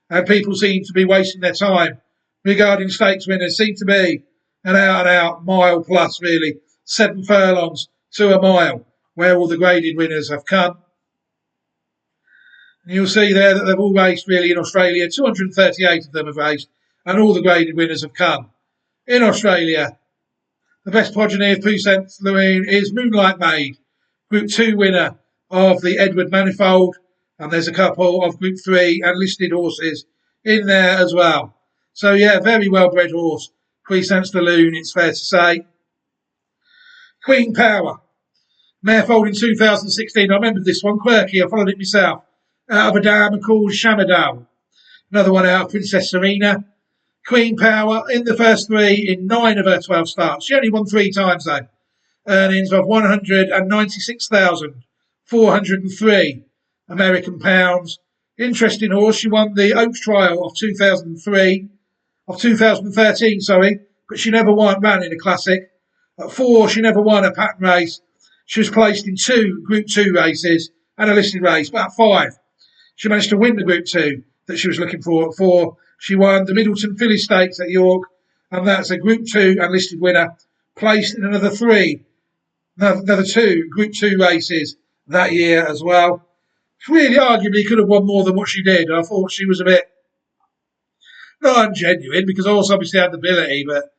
And people seem to be wasting their time regarding stakes winners. Seem to be an out-and-out mile plus, really. 7 furlongs to a mile, where all the graded winners have come. And you'll see there that they've all raced, really, in Australia. 238 of them have raced, and all the graded winners have come in Australia. The best progeny of Puissance Louine is Moonlight Maid, Group 2 winner of the Edward Manifold. And there's a couple of Group 3 and listed horses in there as well. So, yeah, very well-bred horse, Puissance Louine, it's fair to say. Queen Power, mare foaled in 2016. I remember this one, quirky. I followed it myself. Out of a dam called Shamadal. Another one out of Princess Serena. Queen Power in the first 3 in 9 of her 12 starts. She only won 3 times, though. Earnings of 196,403 American pounds. Interesting horse. She won the Oaks Trial of 2013, but she never ran in a classic. At 4, she never won a pattern race. She was placed in 2 Group 2 races and a listed race, but at 5, she managed to win the Group 2 that she was looking for. At 4, she won the Middleton Filly Stakes at York, and that's a Group 2 and listed winner, placed in another 2 Group 2 races that year as well. She really arguably could have won more than what she did. I thought she was a bit not ungenuine, because horse obviously had the ability, but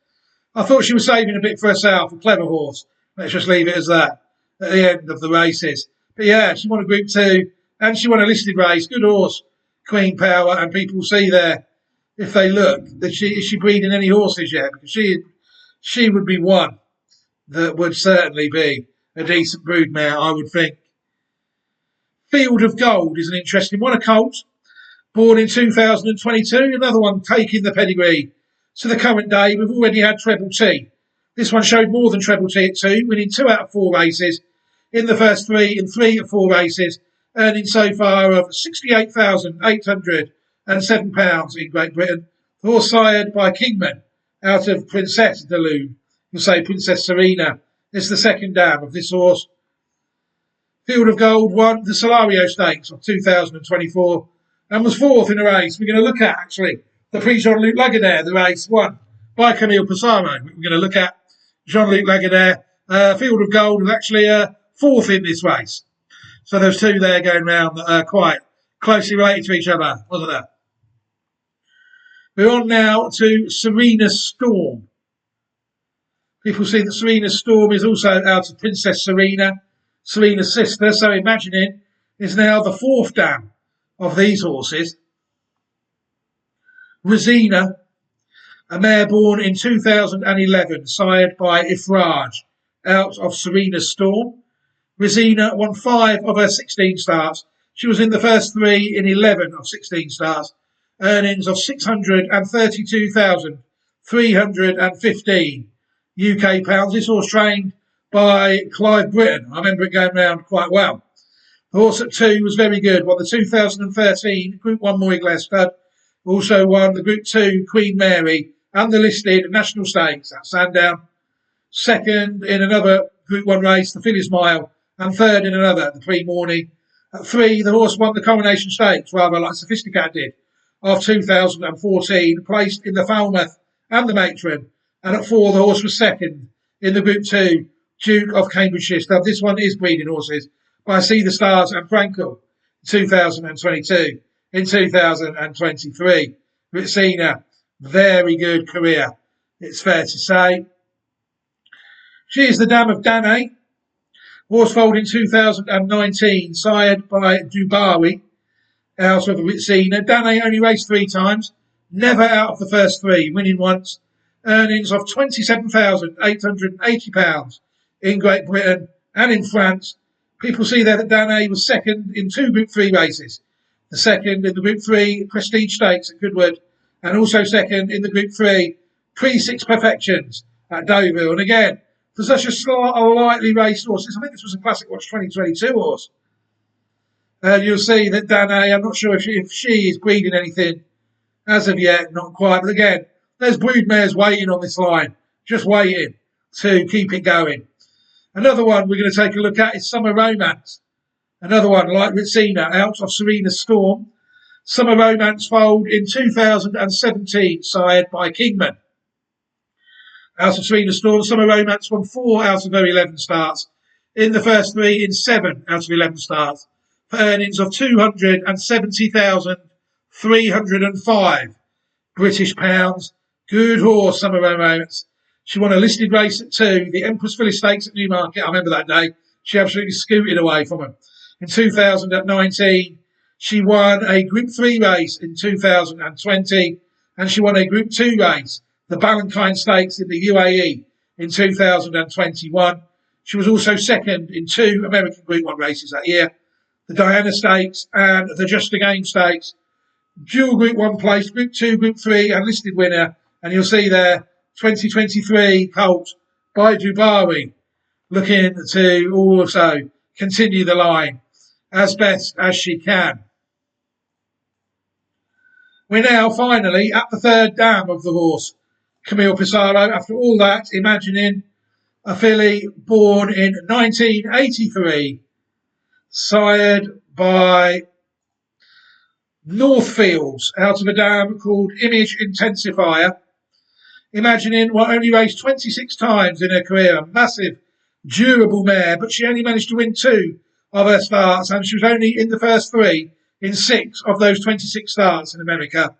I thought she was saving a bit for herself. A clever horse. Let's just leave it as that at the end of the races. But yeah, she won a Group 2 and she won a listed race. Good horse, Queen Power, and people see there, if they look, that is she breeding any horses yet? Because she would be one that would certainly be a decent broodmare, I would think. Field of Gold is an interesting one. A colt, born in 2022. Another one taking the pedigree to the current day. We've already had Treble T. This one showed more than Treble T at 2, winning 2 out of 4 races in the first 3 in 3 of 4 races, earning so far of £68,807 in Great Britain. The horse sired by Kingman out of Princess de Lune. You'll say Princess Serena is the second dam of this horse. Field of Gold won the Solario Stakes of 2024 and was 4th in a race. We're going to look at, actually, the Prix Jean-Luc Lagardère, the race won by Camille Pissarro. We're going to look at Jean-Luc Lagardère. Field of Gold was actually 4th in this race. So there's 2 there going round that are quite closely related to each other, wasn't there? We're on now to Serena Storm. People see that Serena Storm is also out of Princess Serena, Serena's sister. So Imagining is now the 4th dam of these horses. Rosina, a mare born in 2011, sired by Ifraj, out of Serena Storm. Rosina won 5 of her 16 starts. She was in the first 3 in 11 of 16 starts. Earnings of 632,315 UK pounds. This horse trained by Clive Britton. I remember it going round quite well. The horse at 2 was very good. Won the 2013 Group 1 Moy Stud. Also won the Group 2 Queen Mary and the listed National Stakes at Sandown. Second in another Group 1 race, the Fillies Mile, and third in another, the Pre-Morning. At 3, the horse won the Coronation Stakes, rather like Sophisticated did, of 2014, placed in the Falmouth and the Matron. And at 4, the horse was second in the Group 2 Duke of Cambridgeshire Stud. This one is breeding horses by See the Stars and Frankel, 2022. In 2023, Ritsina, very good career, it's fair to say. She is the dam of Danae, Horse foaled in 2019, sired by Dubawi, out of Ritsina. Dane only raced 3 times, never out of the first 3, winning once. Earnings of £27,880 in Great Britain and in France. People see there that Dane was second in 2 Group 3 races. The second in the Group 3 Prestige Stakes at Goodwood, and also second in the Group 3 Pre-6 Perfections at Deauville. And again, for such a lightly raced horse, I think this was a Classic Watch 2022 horse. You'll see that Dane, I'm not sure if she is breeding anything as of yet, not quite. But again, there's broodmares waiting on this line, just waiting to keep it going. Another one we're going to take a look at is Summer Romance. Another one like Ritsina, out of Serena Storm. Summer Romance foaled in 2017, sired by Kingman. Out of Serena Storm, Summer Romance won 4 out of her 11 starts. In the first 3, in 7 out of 11 starts. For earnings of £270,305 British pounds. Good horse, Summer Romance. She won a listed race at 2, the Empress Phyllis Stakes at Newmarket. I remember that day. She absolutely scooted away from him. In 2019, she won a Group 3 race in 2020, and she won a Group 2 race, the Ballantyne Stakes in the UAE, in 2021. She was also second in 2 American Group 1 races that year, the Diana Stakes and the Just a Game Stakes. Dual Group 1 place, Group 2, Group 3, and listed winner. And you'll see there, 2023 Colt by Dubawi, looking to also continue the line as best as she can. We're now finally at the third dam of the horse, Camille Pissarro. After all that, imagining a filly born in 1983, sired by Northfields, out of a dam called Image Intensifier. Imagining what only raced 26 times in her career, a massive, durable mare, but she only managed to win 2 of her starts, and she was only in the first 3 in 6 of those 26 starts in America.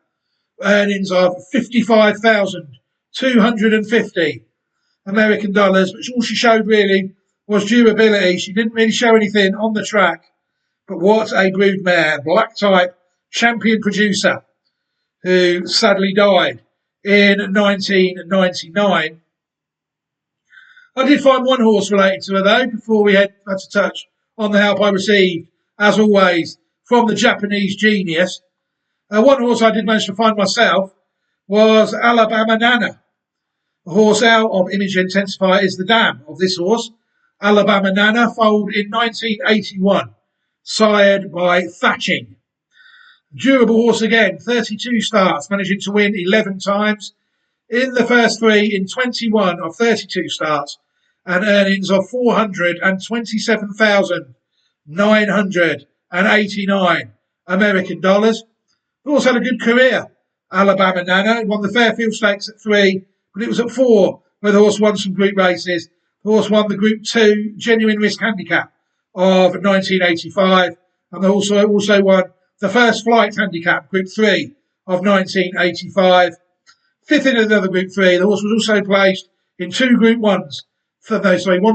Earnings of $55,250 American dollars, but all she showed really was durability. She didn't really show anything on the track, but what a brood mare, black type champion producer, who sadly died in 1999. I did find one horse related to her though, before we had to touch on the help I received, as always, from the Japanese genius. One horse I did manage to find myself was Alabama Nana. The horse out of Image Intensifier is the dam of this horse. Alabama Nana foaled in 1981, sired by Thatching. Durable horse again, 32 starts, managing to win 11 times. In the first 3 in 21 of 32 starts, and earnings of $427,989 American dollars. He also had a good career, Alabama Nana. He won the Fairfield Stakes at 3, but it was at 4 where the horse won some group races. The horse won the Group 2 Genuine Risk Handicap of 1985, and the horse also won the First Flight Handicap, Group 3 of 1985. 5th in another Group 3. The horse was also placed in 2 Group 1s. 1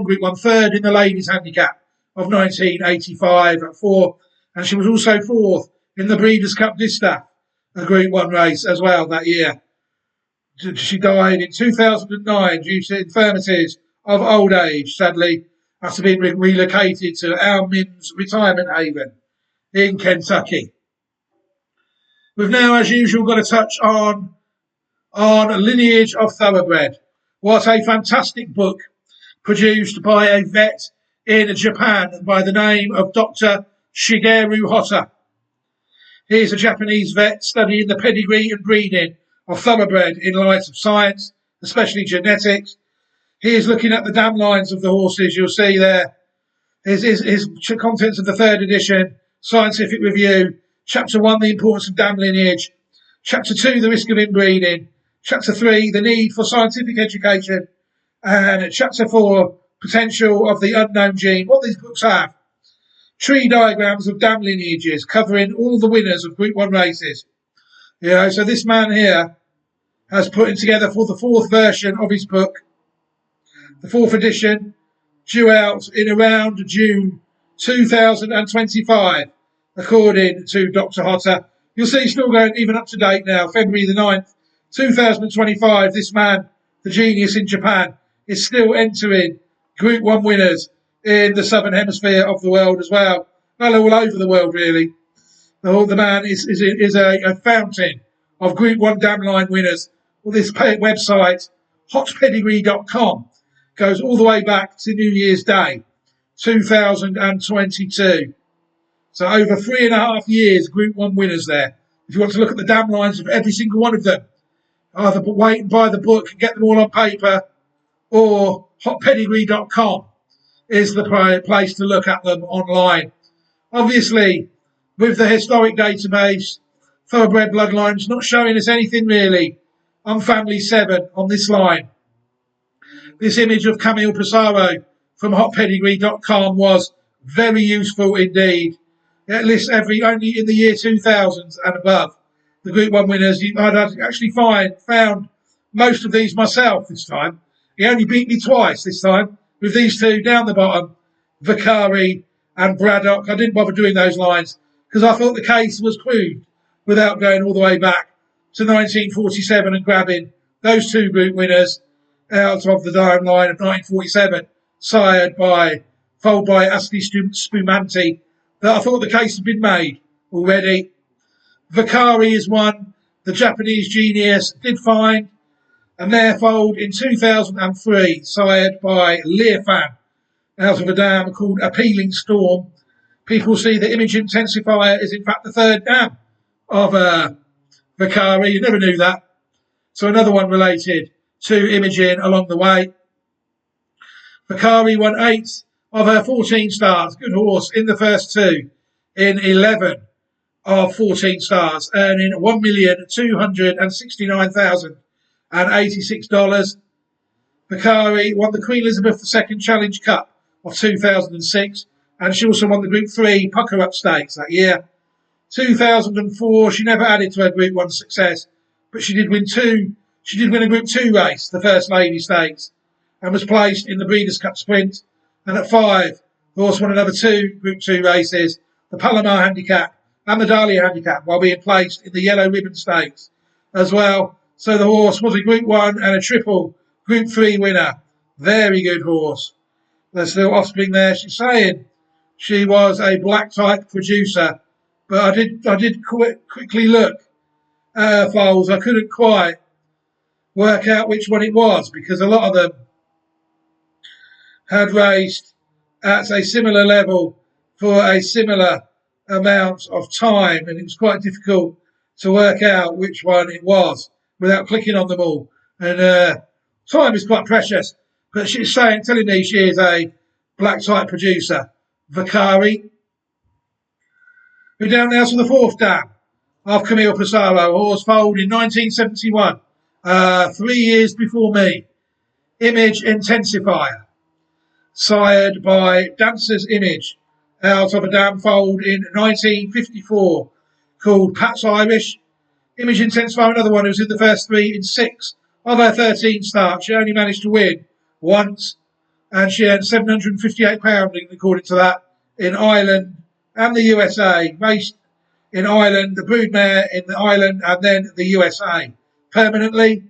Group 1, 3rd in the Ladies Handicap of 1985 at 4. And she was also 4th in the Breeders' Cup Distaff, a Group 1 race as well that year. She died in 2009 due to infirmities of old age, sadly, after being relocated to Al Min's retirement haven in Kentucky. We've now, as usual, got to touch on Lineage of Thoroughbred. What a fantastic book, produced by a vet in Japan by the name of Dr. Shigeru Hotta. He's a Japanese vet studying the pedigree and breeding of thoroughbred in light of science, especially genetics. He is looking at the dam lines of the horses. You'll see there his contents of the 3rd edition, Scientific Review. Chapter 1, the importance of dam lineage. Chapter 2, the risk of inbreeding. Chapter 3, the need for scientific education. And Chapter 4, potential of the unknown gene. What these books have: tree diagrams of dam lineages covering all the winners of Group 1 races. So this man here has put together for the 4th version of his book, the 4th edition, due out in around June 2025, according to Dr. Hotter. You'll see still going even up to date now, February the 9th, 2025. This man, the genius in Japan, is still entering Group 1 winners in the southern hemisphere of the world as well. Well, all over the world, really. The man is a fountain of Group 1 dam line winners. Well, this website, hotpedigree.com, goes all the way back to New Year's Day, 2022. So over 3.5 years, Group 1 winners there. If you want to look at the dam lines of every single one of them, either wait and buy the book and get them all on paper, or hotpedigree.com is the place to look at them online. Obviously, with the historic database, thoroughbred bloodlines not showing us anything really on family 7 on this line. This image of Camille Pissarro from hotpedigree.com was very useful indeed. It lists only in the year 2000 and above the Group 1 winners. I'd actually found most of these myself this time. He only beat me twice this time with these two down the bottom, Vicari and Braddock. I didn't bother doing those lines because I thought the case was proved without going all the way back to 1947 and grabbing those two Group winners out of the dime line of 1947, foaled by Asti Spumanti, that I thought the case had been made already. Vicari is one the Japanese genius did find, a mare foaled in 2003, sired by Learfan, out of a dam called Appealing Storm. People see the image intensifier is in fact the third dam of Vicari. You never knew that. So another one related to imaging along the way. Vicari won 8 of her 14 starts. Good horse in the first 2 in 11 of 14 starts, earning $1,269,086. Vicari won the Queen Elizabeth II Challenge Cup of 2006, and she also won the Group 3 Pucker Up Stakes that year. 2004, she never added to her Group 1 success, but she did win a Group 2 race, the First Lady Stakes, and was placed in the Breeders' Cup Sprint. And at 5, the horse won another 2 Group 2 races, the Palomar Handicap and the Dahlia Handicap, while being placed in the Yellow Ribbon Stakes as well. So the horse was a Group 1 and a triple Group 3 winner. Very good horse. There's still offspring there. She's saying she was a black type producer, but I did quickly look at her foals. I couldn't quite work out which one it was because a lot of them had raced at a similar level for a similar amount of time, and it was quite difficult to work out which one it was without clicking on them all. And time is quite precious, but she's telling me she is a black type producer. Vicari. We're down now to the 4th dam of Camille Pissarro, a horse foaled in 1971, 3 years before me. Image Intensifier, sired by Dancer's Image, out of a dam foaled in 1954 called Pat's Irish. Image Intensifier, another one who was in the first 3 in 6 of her 13 starts. She only managed to win once, and she earned £758, according to that, in Ireland and the USA. Raced in Ireland, the broodmare in Ireland, and then the USA permanently.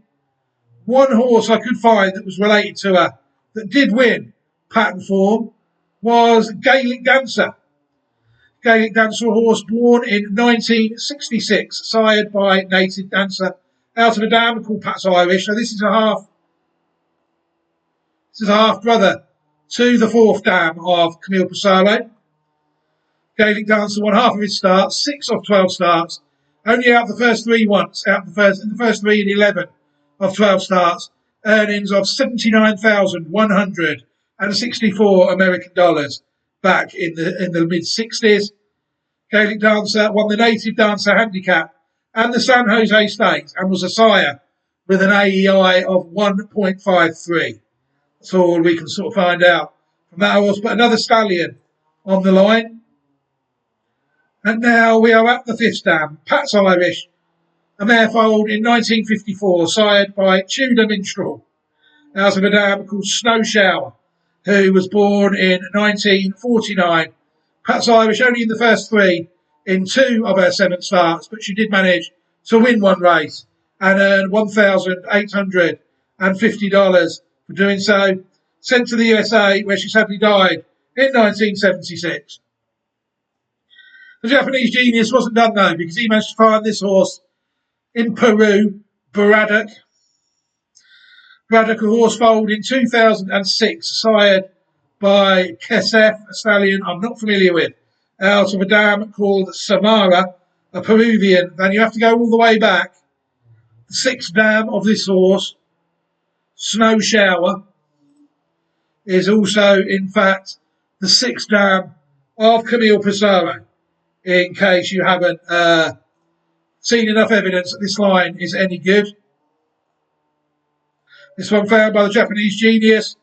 One horse I could find that was related to her that did win pattern form was Gaelic Dancer. Gaelic Dancer, a horse born in 1966, sired by Native Dancer, out of a dam called Pat's Irish. So this is a half brother to the 4th dam of Camille Pissarro. Gaelic Dancer won half of his starts, 6 of 12 starts, only out the first 3 once, in the first 3 in 11 of 12 starts, earnings of $79,164 American dollars back in the mid-60s. Gaelic Dancer won the Native Dancer Handicap and the San Jose Stakes and was a sire with an AEI of 1.53. That's all we can sort of find out from that horse. But another stallion on the line. And now we are at the 5th dam, Pat's Irish, a mare foaled in 1954, sired by Tudor Minstrel, out of a dam called Snow Shower, who was born in 1949. Pat's Irish only in the first three in 2 of her 7 starts, but she did manage to win one race and earn $1,850 for doing so. Sent to the USA, where she sadly died in 1976. The Japanese genius wasn't done though, because he managed to find this horse in Peru, Braddock. Braddock, a horse foaled in 2006, sired by Kesef, a stallion I'm not familiar with, out of a dam called Samara, a Peruvian. Then you have to go all the way back. The 6th dam of this horse, Snow Shower, is also, in fact, the 6th dam of Camille Pissarro, in case you haven't seen enough evidence that this line is any good. This one found by the Japanese genius,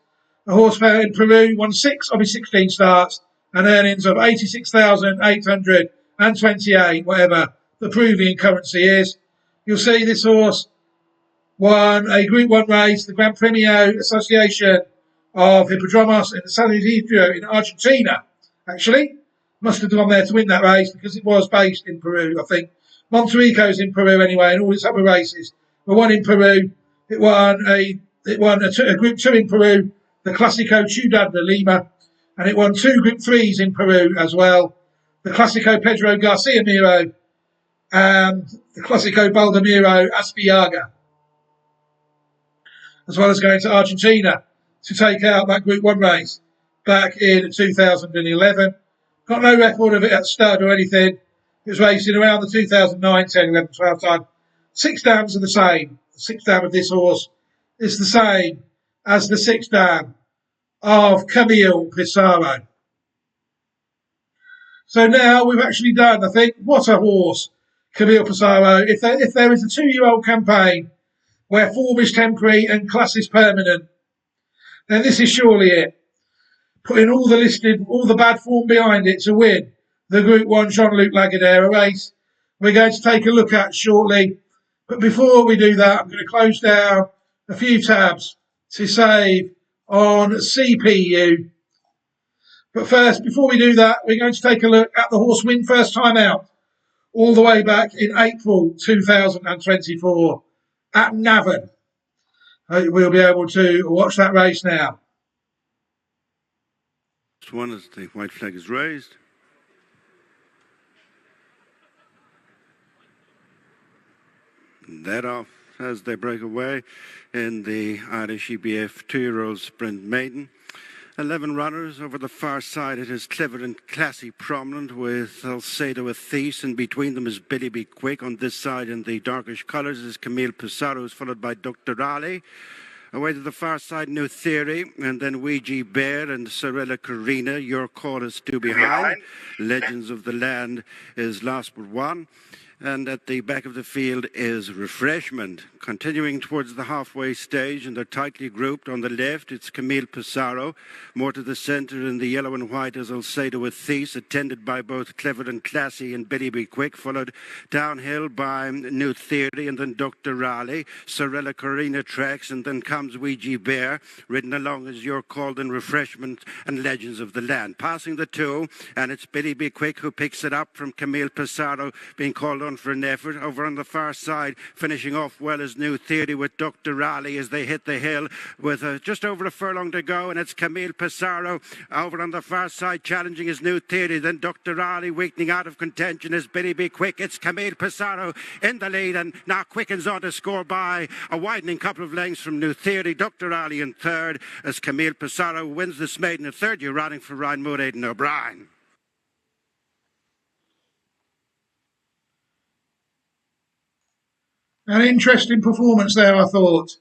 a horse found in Peru, won 6 of his 16 starts and earnings of 86,828, whatever the Peruvian currency is. You'll see this horse won a Group 1 race, the Gran Premio Association of Hippodromos in the San Isidro in Argentina, actually. Must have gone there to win that race because it was based in Peru, I think. Monterrico's in Peru anyway, and all its other races were won in Peru. It won a Group 2 in Peru, the Clásico Ciudad de Lima, and it won 2 Group 3s in Peru as well, the Clásico Pedro Garcia Miro and the Clásico Baldemiro Aspiaga, as well as going to Argentina to take out that Group 1 race back in 2011. Got no record of it at stud or anything. It was racing around the 2009, 10, 11, 12 time. 6 dams are the same. The 6th dam of this horse is the same as the 6th dam of Camille Pissarro. So now we've actually done, I think, what a horse, Camille Pissarro. If there is a 2-year-old campaign where form is temporary and class is permanent, then this is surely it. Putting all the bad form behind it to win the Group 1 Jean-Luc Lagardère race we're going to take a look at shortly. But before we do that, I'm going to close down a few tabs to save on CPU. But first, before we do that, we're going to take a look at the horse win first time out, all the way back in April 2024 at Navan. We'll be able to watch that race now. One as the white flag is raised. That off as they break away in the Irish EBF 2-year-old sprint maiden. 11 runners over the far side. It is clever and classy prominent with Alcedo Athis, and between them is Billy Be Quick. On this side in the darkish colours is Camille Pissarro, followed by Dr. Ali. Away to the far side, New Theory, and then Ouija Bear and Sorella Carina. Your Call is 2 behind. Legends of the Land is last but one. And at the back of the field is Refreshment. Continuing towards the halfway stage, and they're tightly grouped. On the left, it's Camille Pissarro. More to the centre in the yellow and white is Alcedo Athis, attended by both Clever and Classy and Billy Be Quick, followed downhill by New Theory, and then Dr. Raleigh. Sorella Carina tracks, and then comes Ouija Bear, ridden along as Your Call and Refreshment and Legends of the Land. Passing the 2, and it's Billy Be Quick who picks it up from Camille Pissarro, being called on for an effort. Over on the far side, finishing off well as New Theory with Dr. Raleigh as they hit the hill with just over a furlong to go, and it's Camille Pissarro over on the far side challenging his New Theory. Then Dr. Raleigh weakening out of contention as Billy Be Quick. It's Camille Pissarro in the lead and now quickens on to score by a widening couple of lengths from New Theory. Dr. Raleigh in third as Camille Pissarro wins this maiden, a third year riding for Ryan Mood, Aidan O'Brien. An interesting performance there, I thought,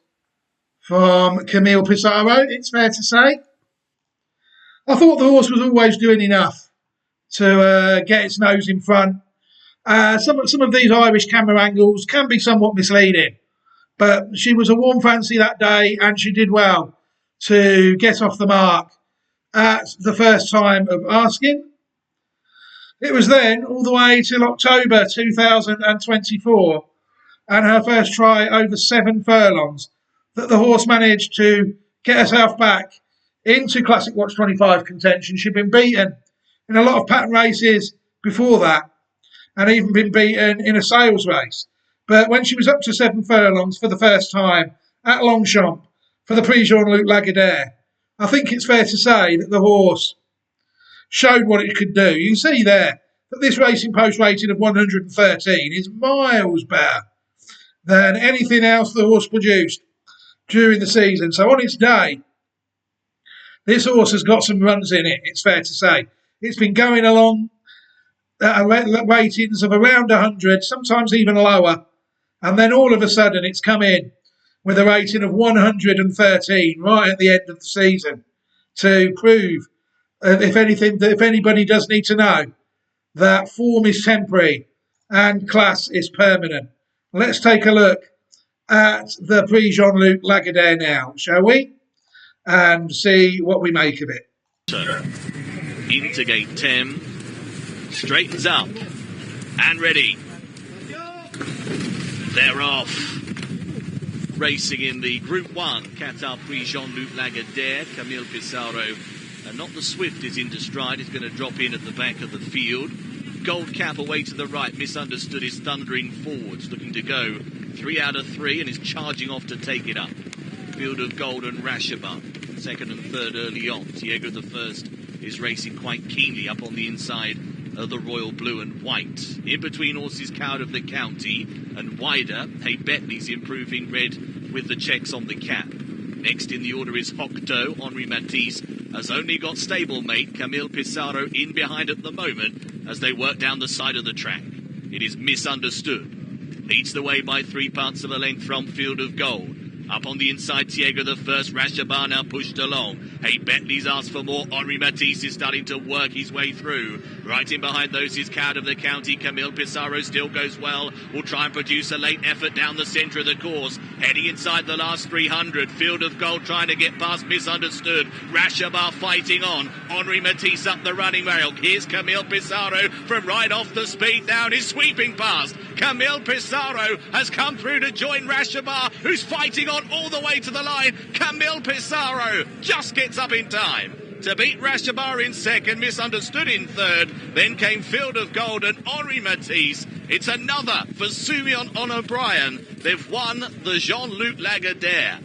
from Camille Pissarro, it's fair to say. I thought the horse was always doing enough to get its nose in front. Some of these Irish camera angles can be somewhat misleading, but she was a warm fancy that day and she did well to get off the mark at the first time of asking. It was then all the way till October 2024 and her first try over 7 furlongs that the horse managed to get herself back into Classic Watch 25 contention. She'd been beaten in a lot of pattern races before that, and even been beaten in a sales race. But when she was up to 7 furlongs for the first time at Longchamp for the Prix Jean-Luc Lagardère, I think it's fair to say that the horse showed what it could do. You see there that this Racing Post rating of 113 is miles better than anything else the horse produced during the season. So on its day, this horse has got some runs in it, it's fair to say. It's been going along at ratings of around 100, sometimes even lower. And then all of a sudden it's come in with a rating of 113 right at the end of the season to prove, if anything, that if anybody does need to know, that form is temporary and class is permanent. Let's take a look at the Prix Jean-Luc Lagardère now, shall we? And see what we make of it. Into gate 10, straightens up, and ready. They're off. Racing in the Group 1, Qatar Prix Jean-Luc Lagardère, Camille Pissarro, and not the Swift is into stride, is going to drop in at the back of the field. Gold Cap away to the right, Misunderstood is thundering forwards, looking to go 3 out of 3 and is charging off to take it up. Field of Gold and Rashabar, second and third early on. Tiago the first is racing quite keenly up on the inside of the Royal Blue and White. In between horses Coward of the County and wider, Hey Betley's improving red with the checks on the cap. Next in the order is Hocto. Henri Matisse has only got stablemate Camille Pissarro in behind at the moment as they work down the side of the track. It is Misunderstood. Leads the way by 3 parts of a length from Field of Gold. Up on the inside, Tiago the first, Rashabar now pushed along. Hey, Betley's asked for more. Henri Matisse is starting to work his way through. Right in behind those is Coward of the County. Camille Pissarro still goes well. Will try and produce a late effort down the centre of the course. Heading inside the last 300. Field of Gold trying to get past Misunderstood. Rashabar fighting on. Henri Matisse up the running rail. Here's Camille Pissarro from right off the speed down. He's sweeping past. Camille Pissarro has come through to join Rashabar, who's fighting on all the way to the line. Camille Pissarro just gets up in time to beat Rashabar in second, Misunderstood in third. Then came Field of Gold and Henri Matisse. It's another for Sumion on O'Brien. They've won the Jean-Luc Lagardère.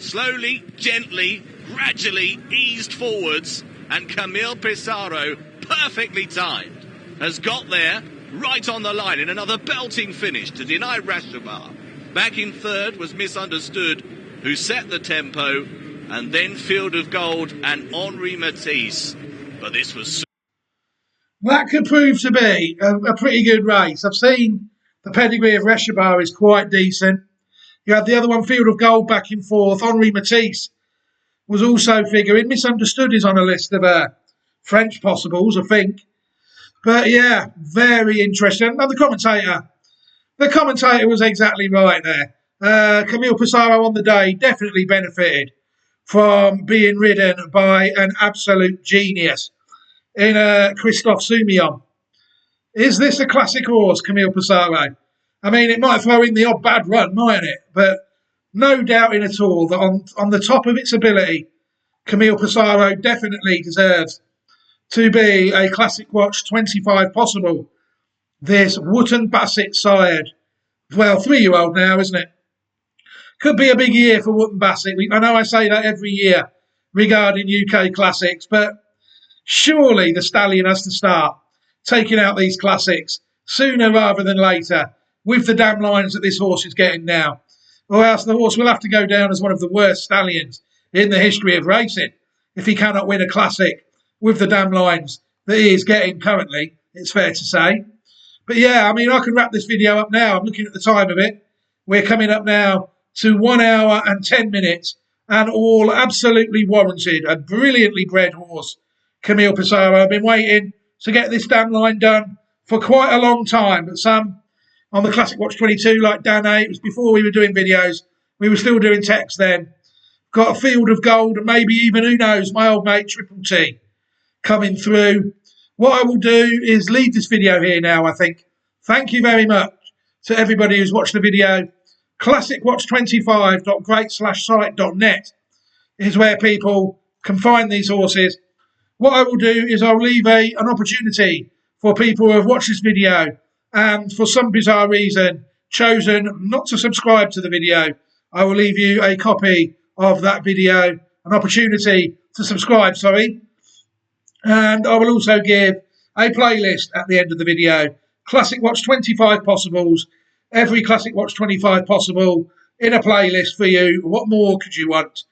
Slowly, gently, gradually eased forwards, and Camille Pissarro, perfectly timed, has got there right on the line in another belting finish to deny Rashabar. Back in third was Misunderstood, who set the tempo, and then Field of Gold and Henri Matisse. But this was... That could prove to be a pretty good race. I've seen the pedigree of Rashabar is quite decent. You had the other one, Field of Gold, back in fourth. Henri Matisse was also figuring. Misunderstood is on a list of French possibles, I think. But yeah, very interesting. And the commentator was exactly right there. Camille Pissarro on the day definitely benefited from being ridden by an absolute genius in Christophe Soumillon. Is this a classic horse, Camille Pissarro? I mean, it might throw in the odd bad run, mightn't it? But no doubting at all that on the top of its ability, Camille Pissarro definitely deserves to be a Classic Watch 25 possible. This Wootton Bassett sired, well, 3-year-old now, isn't it? Could be a big year for Wootton Bassett. I know I say that every year regarding UK Classics, but surely the stallion has to start taking out these Classics sooner rather than later with the damn lines that this horse is getting now. Or else the horse will have to go down as one of the worst stallions in the history of racing if he cannot win a Classic with the damn lines that he is getting currently, it's fair to say. But yeah, I mean, I can wrap this video up now. I'm looking at the time of it. We're coming up now to 1 hour and 10 minutes, and all absolutely warranted. A brilliantly bred horse, Camille Pissarro. I've been waiting to get this damn line done for quite a long time, but some on the Classic Watch 22, like Dan A, it was before we were doing videos. We were still doing text then. Got a Field of Gold, and maybe even, who knows, my old mate Triple T coming through. What I will do is leave this video here now, I think. Thank you very much to everybody who's watched the video. ClassicWatch25.great/site.net is where people can find these horses, what I will do is I'll leave an opportunity for people who have watched this video and for some bizarre reason chosen not to subscribe to the video. I will leave you a copy of that video, an opportunity to subscribe, and I will also give a playlist at the end of the video. Classic Watch 25 Possibles, every Classic Watch 25 possible in a playlist for you. What more could you want?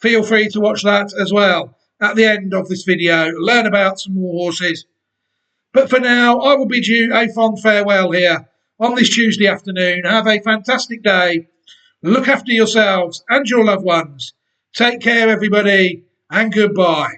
Feel free to watch that as well at the end of this video. Learn about some more horses. But for now, I will bid you a fond farewell here on this Tuesday afternoon. Have a fantastic day. Look after yourselves and your loved ones. Take care, everybody, and goodbye.